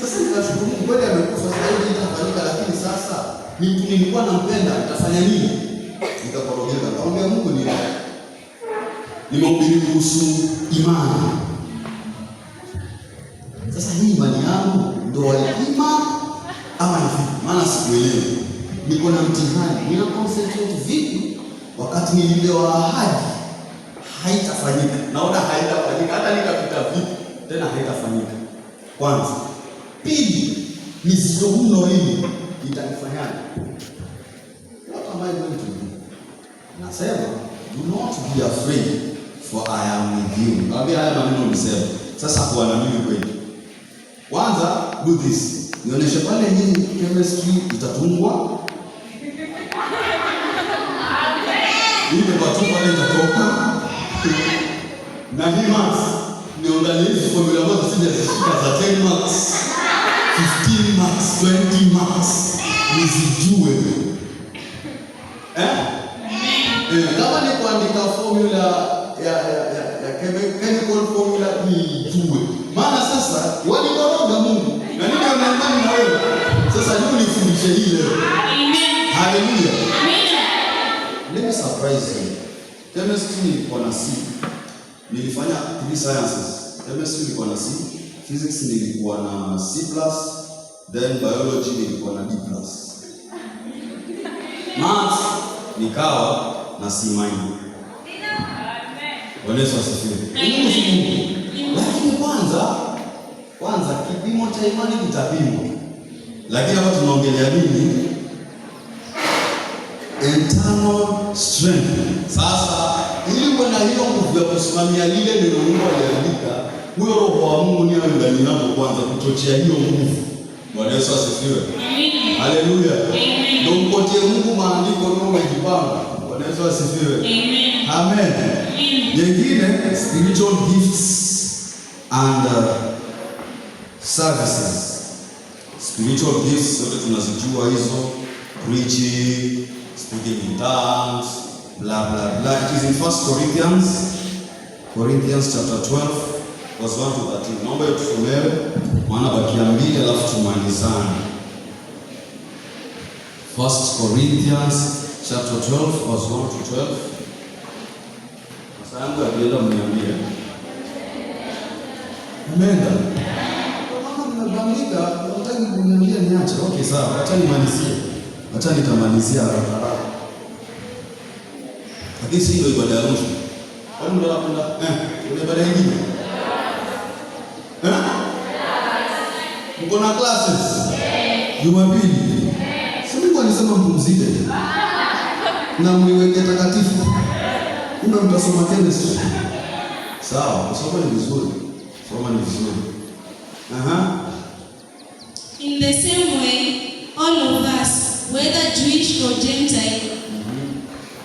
Sasa nikashukuru kweli amekufa sasa hivi itafanyika, lakini sasa ni mtu nilikuwa nampenda nitafanya nini? Nikakorogeka. Kaambia Mungu nimehubiri kuhusu imani. Sasa hii imani yangu ndio waipima ama ni vipi? Maana sikuelewi. Niko na mtihani. Nina concentrate vipi wakati nilipewa ahadi haitafanyika? Naona haitafanyika hata nikapita vipi tena haitafanyika. Kwanza, pili, nisizo mno hili itanifanyaje? What am I going to do? Nasema, do not be afraid for I am with you. Naambia haya maneno nisema. Sasa kwa na mimi kweli. Kwanza, do this. Nionyeshe pale hii chemistry itatungwa. Hii pepa pale itatoka. Na hii max niangalie hizi formula ambazo sijazishika za 10 marks, 15 marks, 20 marks. Nizijue. Kama ni kuandika formula ya chemical formula nijue. Maana sasa walikoroga Mungu. Na nini wanaimani na wewe? Sasa leo nifundishe hii leo. Amen. Hallelujah. Amen. Let me surprise you. Chemistry nilikuwa na C. Nilifanya 3 sciences. Chemistry nilikuwa na C, physics nilikuwa na C+, then biology nilikuwa na D+. Maths nikawa na C-. Bwana Yesu asifiwe. Lakini kwanza kipimo cha imani kitapimwa. Lakini hapa tunaongelea nini? Internal strength. Sasa ili kuwa na hiyo nguvu ya kusimamia lile neno Mungu aliandika, huyo Roho wa Mungu ni ndani yako kwanza kuchochea hiyo nguvu. Bwana Yesu asifiwe. Amen. Haleluya. Amen. Ndio mkotie Mungu maandiko ndio umejipanga. Bwana Yesu asifiwe. Amen. Amen. Nyingine spiritual gifts and services. Spiritual gifts zote tunazijua hizo, preaching, speaking in tongues, blah blah blah. It is in 1 Corinthians chapter 12 verse 1 to 13. Naomba tusomewe maana bakia mbili alafu tumalizane. 1 Corinthians chapter 12 verse 1 to 12. Sasa yangu yaenda mniambie. Amen. Kama mnabandika, nataka kuniambia niache. Okay, sawa. Acha nitamalizia haraka. Lakini sio ibada ya mwisho. Kwani ndio napenda kuna ibada nyingine? Mko na classes? Jumapili. Mungu alisema mpumzike. Na mliweke takatifu. Kumbe mtasoma chemistry. Sawa, kusoma ni vizuri. Soma ni vizuri. In the same way, all of us, whether Jewish or Gentile,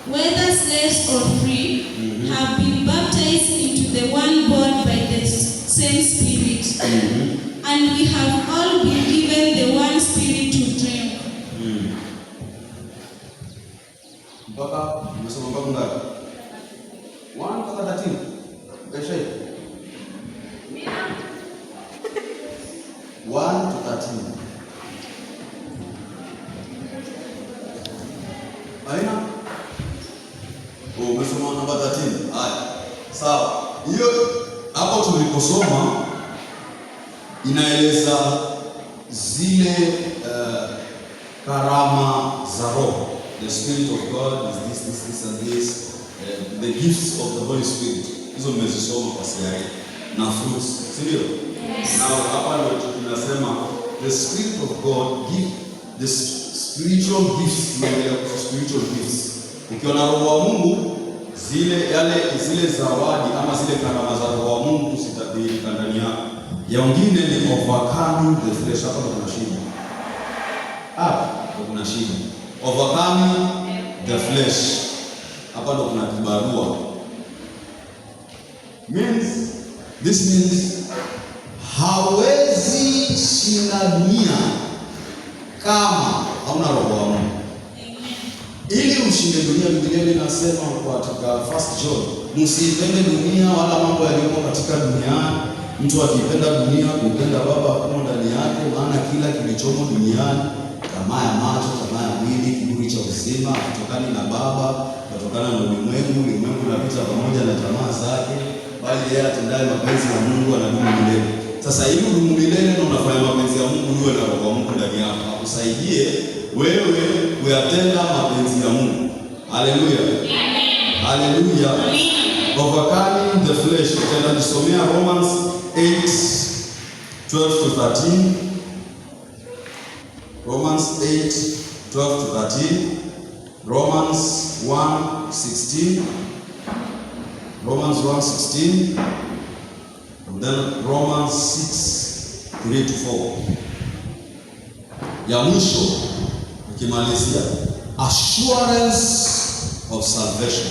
whether slaves or free, have been baptized into the one body by the same Spirit. And we have all been given the one Spirit to drink. Mpaka umesoma mpaka ngapi? 1 mpaka 13. Kesho 1 to 13. Aina? Umesoma namba 13. Haya. Sawa. Hiyo hapo tuliposoma inaeleza zile karama za Roho. The Spirit of God is this and this. The gifts of the Holy Spirit. Hizo nimezisoma kwa siari na fruits. Si ndio? Yes. Na hapa ndio tunasema the Spirit of God give the spiritual gifts, spiritual gifts. Ukiona Roho wa Mungu zile zawadi ama zile karama za Roho wa Mungu zitadhihirika ndani yako. Ya wengine ni overcoming the flesh. Hapa kuna shida. unashinda. Overcoming the flesh. Hapa ndo kuna kibarua. This means hawezi shinda dunia kama hauna roho wa Mungu. Ili ushinde dunia, Biblia inasema katika 1 John, msipende dunia wala mambo yaliyomo katika duniani. Mtu akipenda dunia, kupenda Baba hakuna ndani yake, maana kila kilichomo duniani, tamaa ya macho, tamaa ya mwili, kiburi cha uzima, kutokana na Baba, kutokana na ulimwengu. Ulimwengu unapita pamoja na tamaa zake, bali yeye atendaye mapenzi ya Mungu anadumu milele. Sasa ili udumu milele na unafanya mapenzi ya Mungu, uwe na roho wa Mungu ndani yako, akusaidie wewe kuyatenda mapenzi ya Mungu. Haleluya. Haleluya. Overcoming the flesh. Tena nisomea Romans 8:12-13. Romans 8:12-13. Romans 1:16. Romans 1:16. And then Romans 6:3-4. Ya mwisho ukimalizia, assurance of salvation.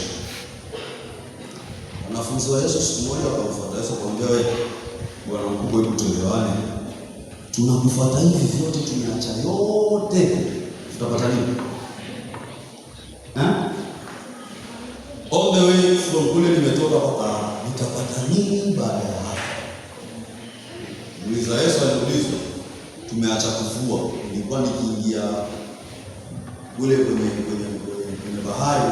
Wanafunzi wa Yesu siku moja wakamfuata Yesu akamwambia, wewe bwana mkubwa, hebu tuelewane. Tunakufuata hivi vyote, tumeacha yote, tutapata nini? All the way from kule nimetoka hapa, nitapata nini baada ya hapa? Muuliza Yesu aliulizwa, tumeacha kuvua. Nilikuwa nikiingia kule kwenye bahari,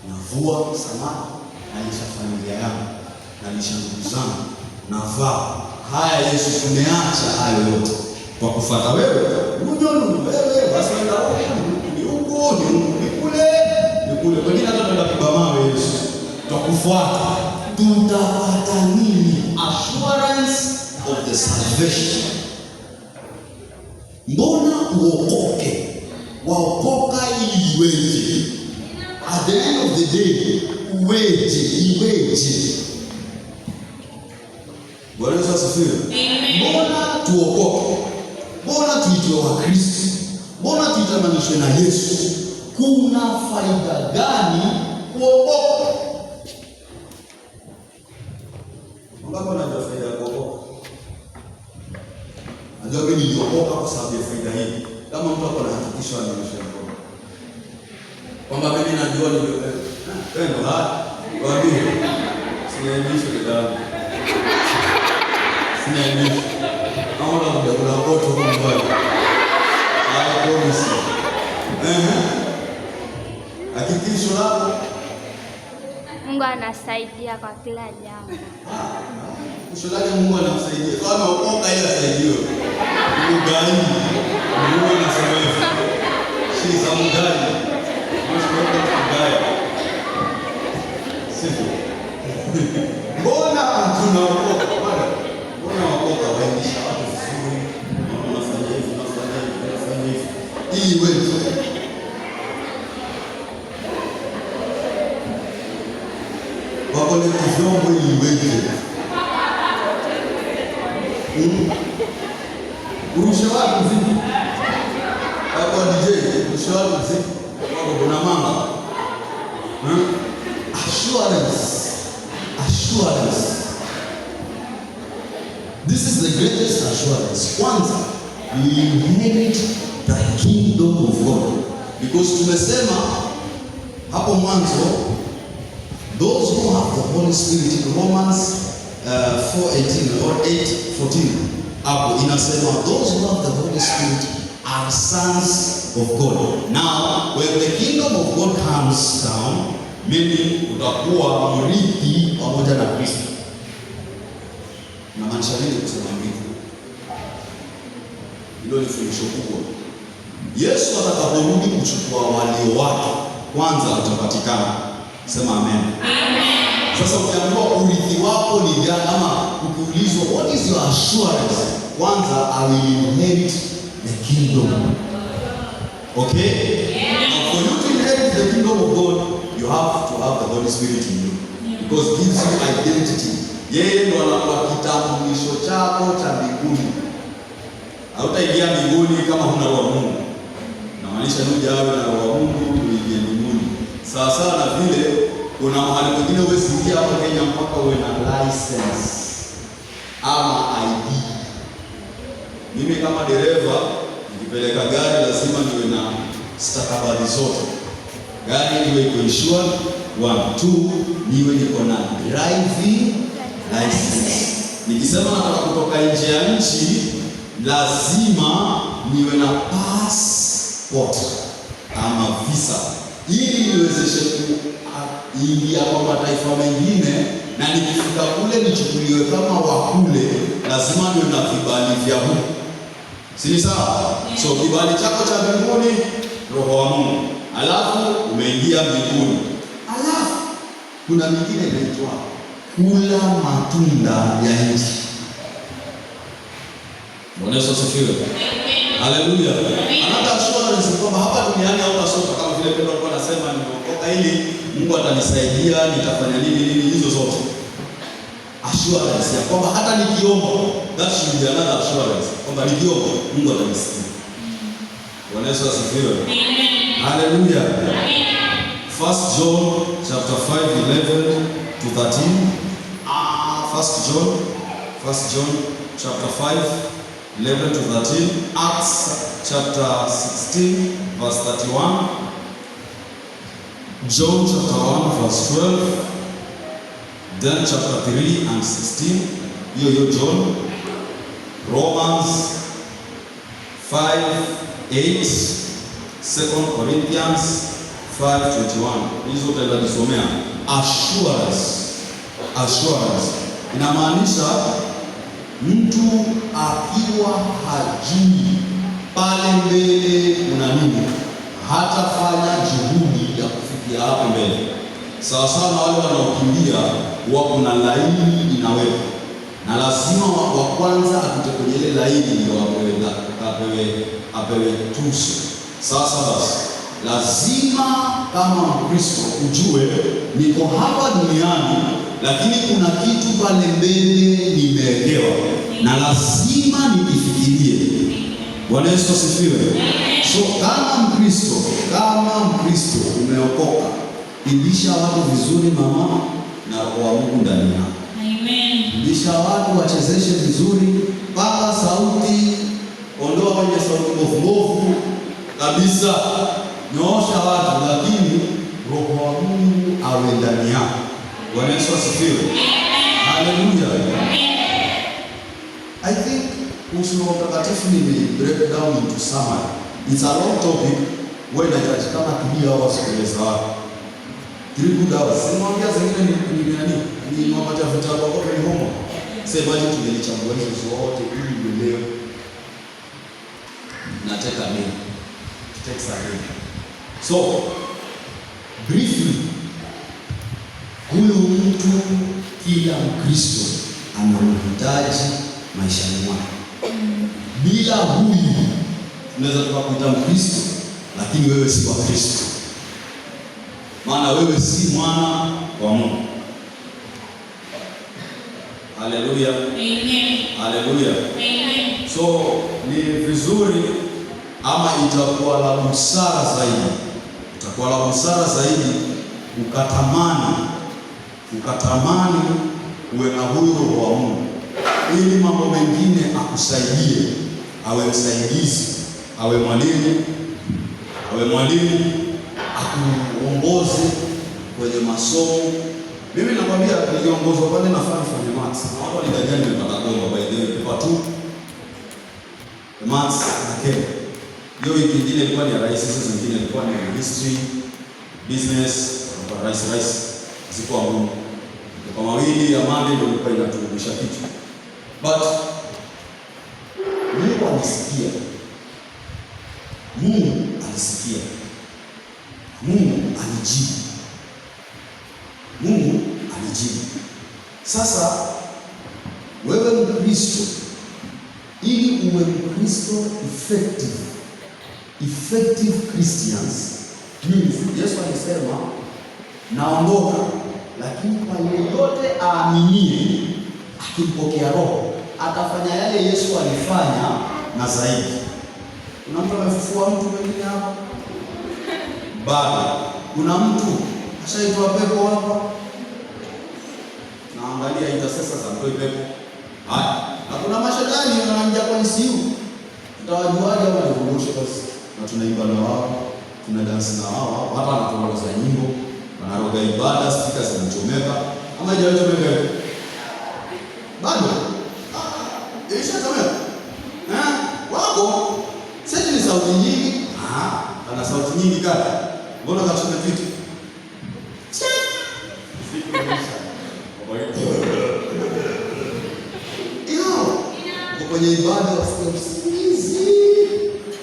navua samaki, nalisha familia yangu, nalisha ndugu zangu, navaa. Haya Yesu, tumeacha hayo yote kwa kufuata wewe. Wewe basi nenda huko, ni kule. Kwa nini hata tunaenda kubamawe Yesu? Tutakufuata. Tutapata nini? Assurance of the salvation. Mbona uokoke? Waokoka ili iweje? At the end of the day, iweje? Bwana Yesu asifiwe. Mbona tuokoke? Mbona tuitwe wa Kristo? Mbona tuitamanishwe na Yesu? Kuna faida gani kuokoka? Mbona kuna faida ya kuokoka? Najua mimi niliokoka kwa sababu ya faida hii. Kama mtu ako na hakikisho anamshauri kwamba mimi najua ndio waambie sinaendisha kidamu. Sinaendisha. Naona kuna moto huko mbaya. I promise. Hakikisho lako Mungu anasaidia kwa kila jambo. Ushulaje Mungu anamsaidia. Kama uokoka ile asaidiwe. Mungu gani? Mungu anasema hivi. She's a mudai. Mbona tunaokoka? Mbona wakoka waendisha watu vizuri? Unafanya hivi. Hii wewe. Wako ni vyombo ili wewe. Urusha wapi mziki? Wako DJ, urusha wapi mziki? Wako kuna mama. Assurance. This is the greatest assurance. Kwanza, we inherit the kingdom of God. Because tumesema hapo mwanzo, those who have the Holy Spirit in Romans 4:18 or 8:14, hapo inasema those who have the Holy Spirit are sons of God. Now, when the kingdom of God comes down, meaning utakuwa mrithi pamoja na Kristo. Na maanisha nini kusema mrithi? Hilo ni fundisho kubwa. Yesu atakaporudi kuchukua walio wake, kwanza utapatikana. Sema amen. Sasa ukiambiwa urithi wako ni gani, ama ukiulizwa what is your assurance, kwanza I will inherit the kingdom. Okay? And for you to inherit the kingdom of God, you have to have the Holy Spirit in you, because it gives you identity. Yeye ndo anakuwa kitambulisho chako cha mbinguni. Hautaingia mbinguni kama huna roho wa Mungu. Na maanisha inamaanisha nuje awe na roho wa Mungu uingie mbinguni. Sawa sawa na vile kuna mahali mwingine huwezi ingia hapa Kenya mpaka uwe na license ama ID. Mimi kama dereva nikipeleka gari lazima niwe na stakabadhi zote. Gari iwe iko insured, 1, 2, niwe niko na driving license. Nikisema nataka kutoka nje ya nchi lazima niwe na passport ama visa ili niwezeshe kuingia kwa mataifa mengine, na nikifika kule nichukuliwe kama wakule, lazima niwe na vibali vya huko. Si sawa? So kibali chako cha mbinguni, roho wa Mungu, alafu umeingia mbinguni. Alafu kuna mingine inaitwa kula matunda ya nchi. Bwana Yesu asifiwe. Haleluya. Anataka assurance kwamba hapa duniani hautasota kama vile Petro alikuwa anasema nimeokoka ili Mungu atanisaidia, nitafanya nini hizo zote. Assurance ya kwamba hata nikiomba, that should be another assurance kwamba nikiomba Mungu atanisikia. Bwana Yesu asifiwe. Haleluya. 1 John chapter 5:11 to 13. 1 John chapter 5:11 to 13. Acts chapter 16 verse 31. John chapter 1 verse 12. Then chapter 3 and 16. Yo John. Romans 5:8. 2 Corinthians 5:21. Hizo utaenda kusomea. Assurance inamaanisha mtu akiwa hajui pale mbele kuna nini, hatafanya juhudi ya kufikia hapo mbele. Sawa sawa na wale wanaokimbia, huwa kuna laini inawekwa, na lazima wa kwanza apite kwenye ile laini ndio apewe tuzo. Sasa basi lazima kama Mkristo ujue niko hapa duniani, lakini kuna kitu pale mbele nimewekewa na lazima nikifikirie. Bwana Yesu asifiwe. So kama Mkristo umeokoka, ilisha watu vizuri mama na roho wa Mungu ndani yako. Amen. Ilisha watu wachezeshe vizuri, paka sauti, ondoa kwenye sauti mbovu kabisa. Nyoosha watu, lakini roho wa Mungu awe ndani yako. Bwana Yesu asifiwe. Haleluya. I think ushuhuda mtakatifu ni break down into summary. It's a long topic where inahitaji kama 3 hours kueleza watu. 3 good hours. Simwambia zingine ni mapata vitabu kwa kwa homo. Sema je tungelichambua hizo zote ili uelewe. Nataka nini? Takes a minute. So, briefly, huyu mtu kila Mkristo anamhitaji maishani mwake. Bila huyu tunaweza tukakuita Mkristo lakini wewe si wa Kristo. Maana wewe si mwana wa Mungu. Haleluya. Amen. Haleluya. Amen. So, ni vizuri ama itakuwa la busara zaidi ukatamani uwe na huyo roho wa Mungu ili mambo mengine akusaidie, awe msaidizi, awe mwalimu akuongoze kwenye masomo. Mimi nakwambia niliongozwa pale nafanya maths. Na watu walidhania nimepata gomba by the way paper 2 maths na Kenya. Hiyo wiki nyingine ilikuwa ni rais, hizo zingine ilikuwa ni history, business, kwa rais ziko ngumu. Kwa mawili ya Monday ndio ilikuwa inatumisha kichwa. But Mungu alisikia. Mungu alijibu. Sasa wewe Mkristo, ili uwe Mkristo effective Christians, Yesu alisema naondoka, lakini kwa yeyote aaminie akimpokea Roho atafanya yale Yesu alifanya na zaidi. Kuna mtu amefufua mtu mwingine hapa? bado. Kuna mtu ashaitwa pepo hapa, naangalia intercessors ambaye pepo haya, na kuna mashetani wanaingia kwa ICU. Tutawajuaje wale worshipers? Na tunaimba na wao, tuna dance na wao, hata wanatuongoza nyimbo, wanaroga ibada, speakers zinachomeka, ama hajachomeka bado. Ilishatomeka wako sasa, ni sauti nyingi. Ana sauti nyingi kaka, mbona kachome vitu kwenye ibada wasikia usingizi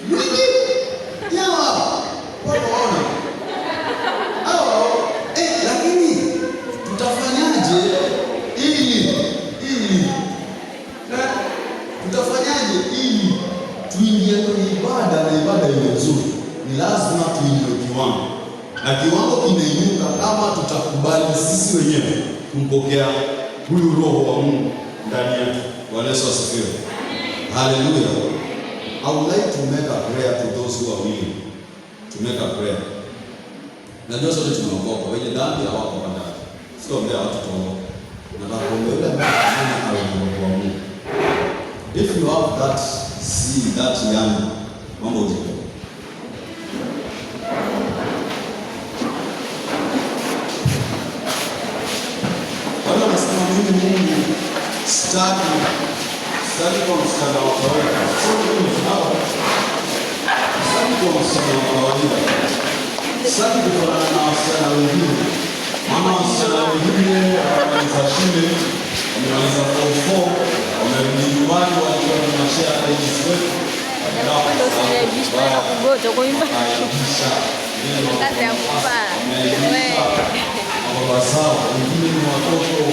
mwingi yawa waona lakini tutafanyaje ili tuingie kwenye ibada na ibada iwe nzuri? Ni lazima tuingie kiwango, na kiwango kinainuka kama tutakubali sisi wenyewe kumpokea huyu Roho wa Mungu ndani yetu. Bwana Yesu asifiwe. Hallelujah. I would like to make a prayer to those who are willing to make a prayer. Najua sote tumeokoka, wenye dhambi hawako ndani. Sio ombea watu tuokoke. Nataka kuombea yule ambaye anafanya Roho wa Mungu. If you have that seed, that young, mambo utakuwa. Wala nasema mimi Mungu sitaki kwa msichana wa kawaida. Sitaki kwa msichana wa kawaida. Sitaki kufanana na wasichana wengine. Maana wasichana wengine wamaliza shule, wamemaliza form 4, wamerudi nyumbani wakiwa na mashare pages wetu. Kazi ya kufa. Baba sawa, wengine ni watoto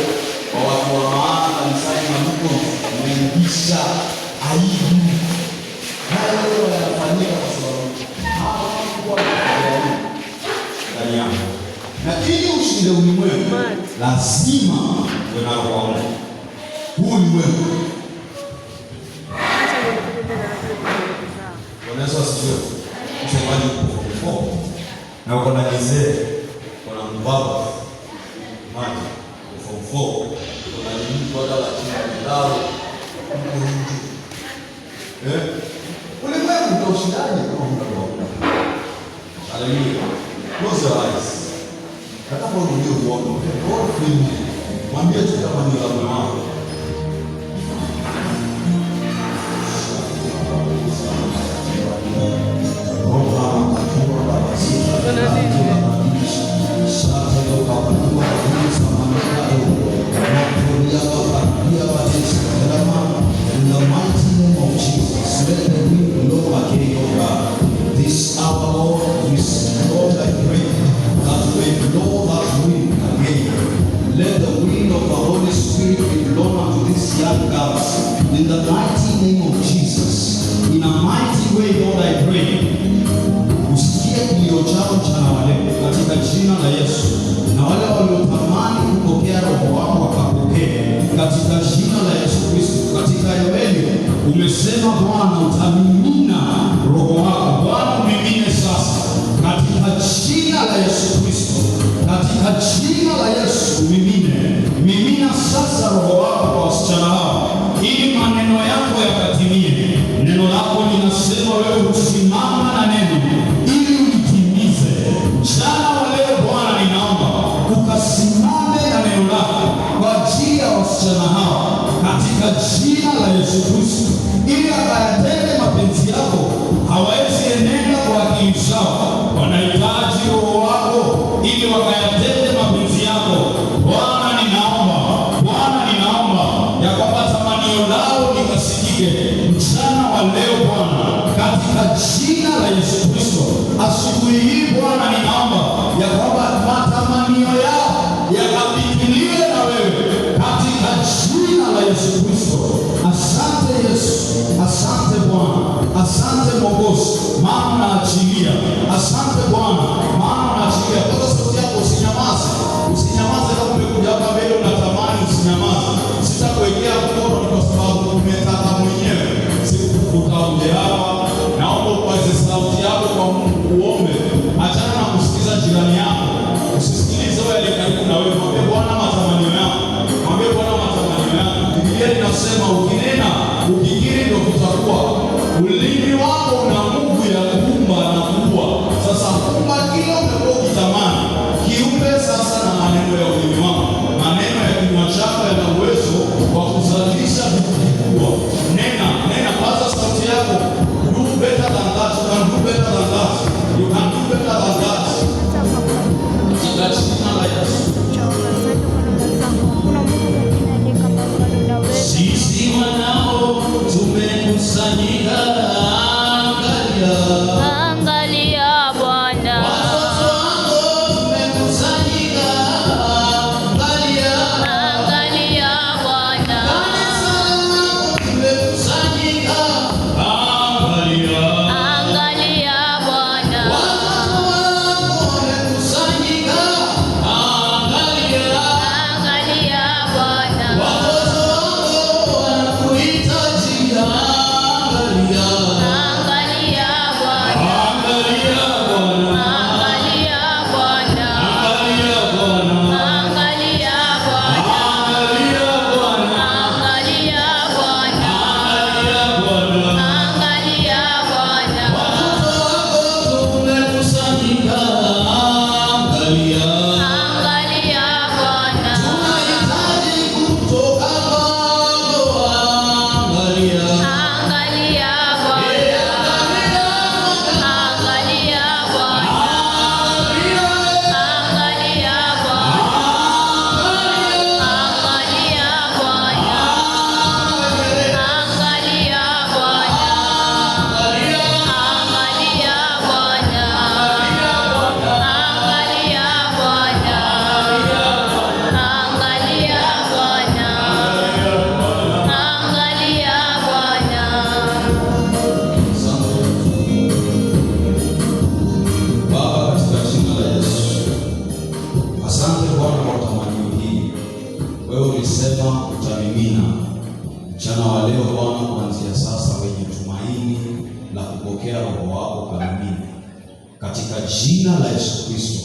wa watu wa maana kanisani na Mungu wameingisha aibu. Hayo yanafanyika kwa sababu hawakuwa ndani yao. Na ili ushinde ulimwengu, lazima uwe na Roho wa Mungu. Huu ulimwengu. Bwana Yesu asifiwe. Msemaji uko na uko na gizee, kuna mbaba maji form 4, kuna mtu hata la kindao huko nje. Ulimwengu ndio ushindani kwa Mungu. Hallelujah. Close your eyes. Nataka urudie uone. God free me. Mwambie tu kama ni la moyo wako. In the mighty name of Jesus, let the wind blow again, O God. This hour, Lord, I pray that we blow that wind again. Let the wind of the Holy Spirit be blown unto these young girls. In the mighty name of Jesus, in a mighty way, Lord, I pray. Usikie kilio chao mchana wa leo katika jina la Yesu, na wale waliotamani kupokea Roho wako wakapokee katika jina la Yesu Kristo. Katika Yoeli umesema Bwana utamimina Roho wako. Bwana umimine sasa katika jina la Yesu Kristo, katika jina la Yesu umimine. Mimina sasa Roho wako kwa wasichana hao ili maneno yako yakatimie. Neno lako linasema wewe usimama na neno ili ulitimize. Mchana wa leo Bwana ninaomba ukasimame na neno lako kwa ajili ya wasichana hao katika jina la Yesu Kristo, ili akayatende mapenzi yako. Hawezi enenda kwa akili zao, wanahitaji Roho wako ili wakayatende mapenzi yako. Bwana ninaomba ya kwamba tamanio lao likasikike mchana wa leo Bwana, katika jina la Yesu Kristo. Asubuhi hii Bwana ninaomba ya kwamba matamanio yao yakapitiliwe na wewe katika jina la Yesu Kristo. Asante Yesu, asante Bwana, asante Mwokozi, maana unaachilia. Asante Bwana, maana unaachilia. Kwa sauti yako usinyamaze, usinyamaze. Kama umekuja hapa mbele unatamani usinyamaze, sitakuwekea mkono kwa sababu umetaka mwenyewe. Sikukuta uje hapa, naomba upaze sauti yako kwa Mungu, uombe. Achana na inasema ukinena, ukikiri ndio kutakuwa. Ulimi wako una nguvu ya kuumba na kuua. Sasa kumba kile umekuwa ukitamani, kiumbe sasa na maneno ya ulimi wako. Maneno ya kinywa chako yana uwezo wa kuzalisha vitu vikubwa. Nena, paza sauti yako. Do better than that. You can do better than that. You can do better than that. Sisi wanao tumekusanyika, Angalia Bwana. watoto wako tumekusanyika, angalia Bwana. kanisa lako tumekusanyika, angalia Bwana. watoto wako wamekusanyika, angalia Bwana. watoto wako wanakuhitaji, angalia ulisema utamimina mchana wa leo Bwana, kuanzia sasa wenye tumaini la kupokea roho wako kamili, katika jina la Yesu Kristo.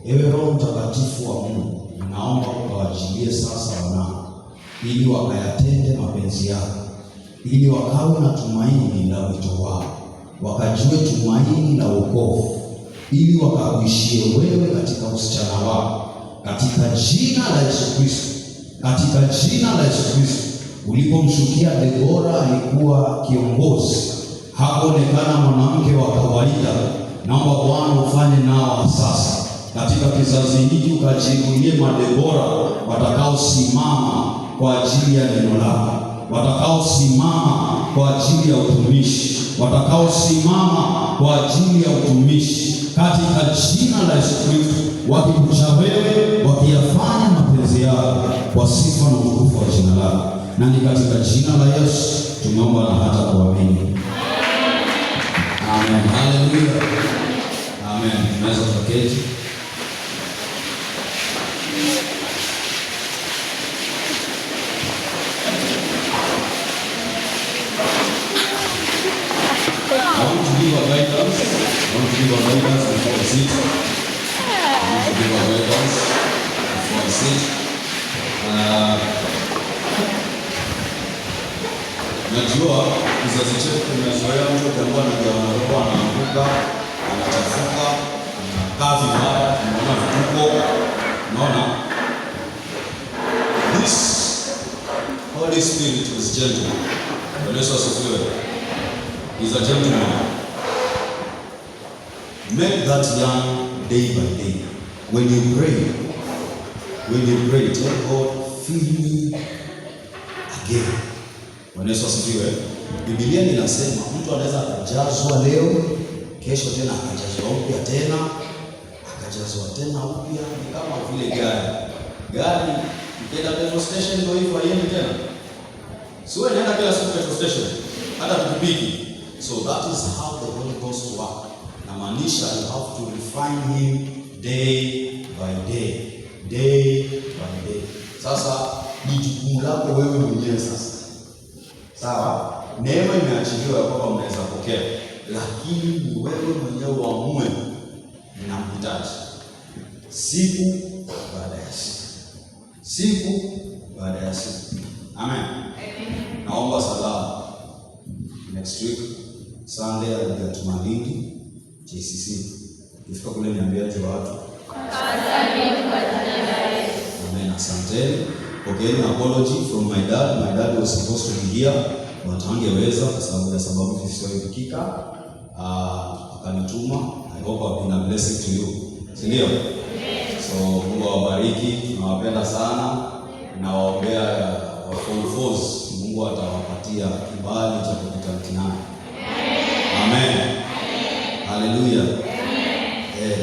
Ewe Roho Mtakatifu wa Mungu, naomba ukawajilie sasa wanao, ili wakayatende mapenzi yako, ili wakawe na tumaini la wito wao, wakajue tumaini la wokovu, ili wakakuishie wewe katika usichana wao, katika jina la Yesu Kristo. Katika jina la Yesu Kristo. Ulipomshukia Debora alikuwa kiongozi, hakuonekana mwanamke wa kawaida. Naomba Bwana ufanye nao sasa katika kizazi hiki, ukajiinulie madebora watakaosimama kwa ajili ya neno lako, watakaosimama kwa ajili ya utumishi, watakaosimama kwa ajili ya utumishi, katika jina la Yesu Kristo, wakikucha wewe, wakiyafanya mapenzi yako kwa sifa na utukufu wa jina lako. Na ni katika jina la Yesu tumeomba na hata kuamini. Amen. Haleluya. Amen. Tunaweza kuketi. I want to give a guidance before I sit. Najua kizazi chetu tumezoea mtu akiambiwa anajawa na roho anaanguka, anachafuka, anakaa vibaya, tunaona vituko. Unaona? This Holy Spirit is gentle. Yesu asifiwe. He is a gentleman. Make that young day by day. When you pray, tell God, fill me again. Yesu asifiwe. Biblia inasema mtu anaweza akajazwa leo, kesho tena akajazwa upya tena, akajazwa tena upya. Ni kama vile gari ukienda petrol station ndio hivyo, haiendi tena. Sio inaenda kila siku petrol station, hata pikipiki. So that is how the Holy Ghost works. Na maanisha you have to refine him day by day. Sasa ni jukumu lako wewe mwenyewe sasa. Sawa? Neema imeachiliwa kwamba mnaweza pokea, lakini ni wewe mwenyewe uamue ninamhitaji. Siku baada ya siku. Amen. next week Sunday I'll get Malindi JCC. Ifika kule niambiaje watu? Amen. Asante. Okay, an apology from my dad. My dad was supposed to be here but hangeweza kwa sababu kisichofikika. Akanituma. I hope I've been a blessing to you. Si ndio? So Mungu awabariki. Tunawapenda sana. Nawaombea wa form 4s. Mungu atawapatia kibali cha kupita mtihani. Amen. Hallelujah.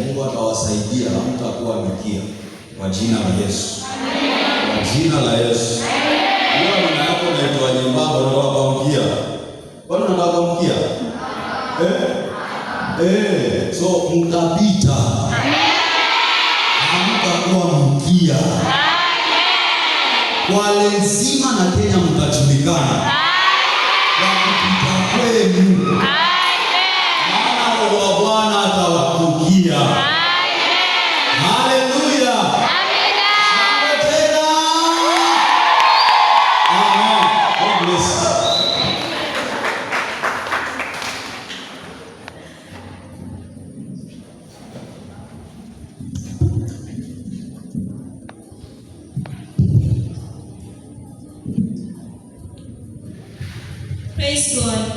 Mungu atawasaidia, hamtakuwa mkia kwa jina la Yesu. Kwa jina la Yesu. Wewe mwana yako unaitwa nyembamba unataka kumkia. Bwana unataka kumkia? So mtapita. Hamtakuwa mkia. Kwa lazima na Kenya mtajulikana. Kwa kupita kwenu. Maana wa Bwana atawakukia. Hallelujah. Praise God.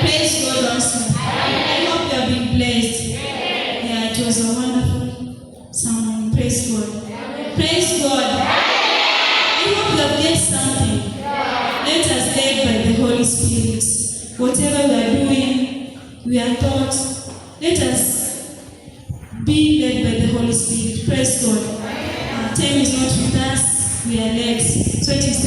Praise God also. I hope you have been blessed. Yeah, it was a wonderful sermon. Praise God. Praise God. I hope you have get something. Let us led by the Holy Spirit. Whatever we are doing, we are taught, let us be led by the Holy Spirit. Praise God. Time is not with us, we are led. So it is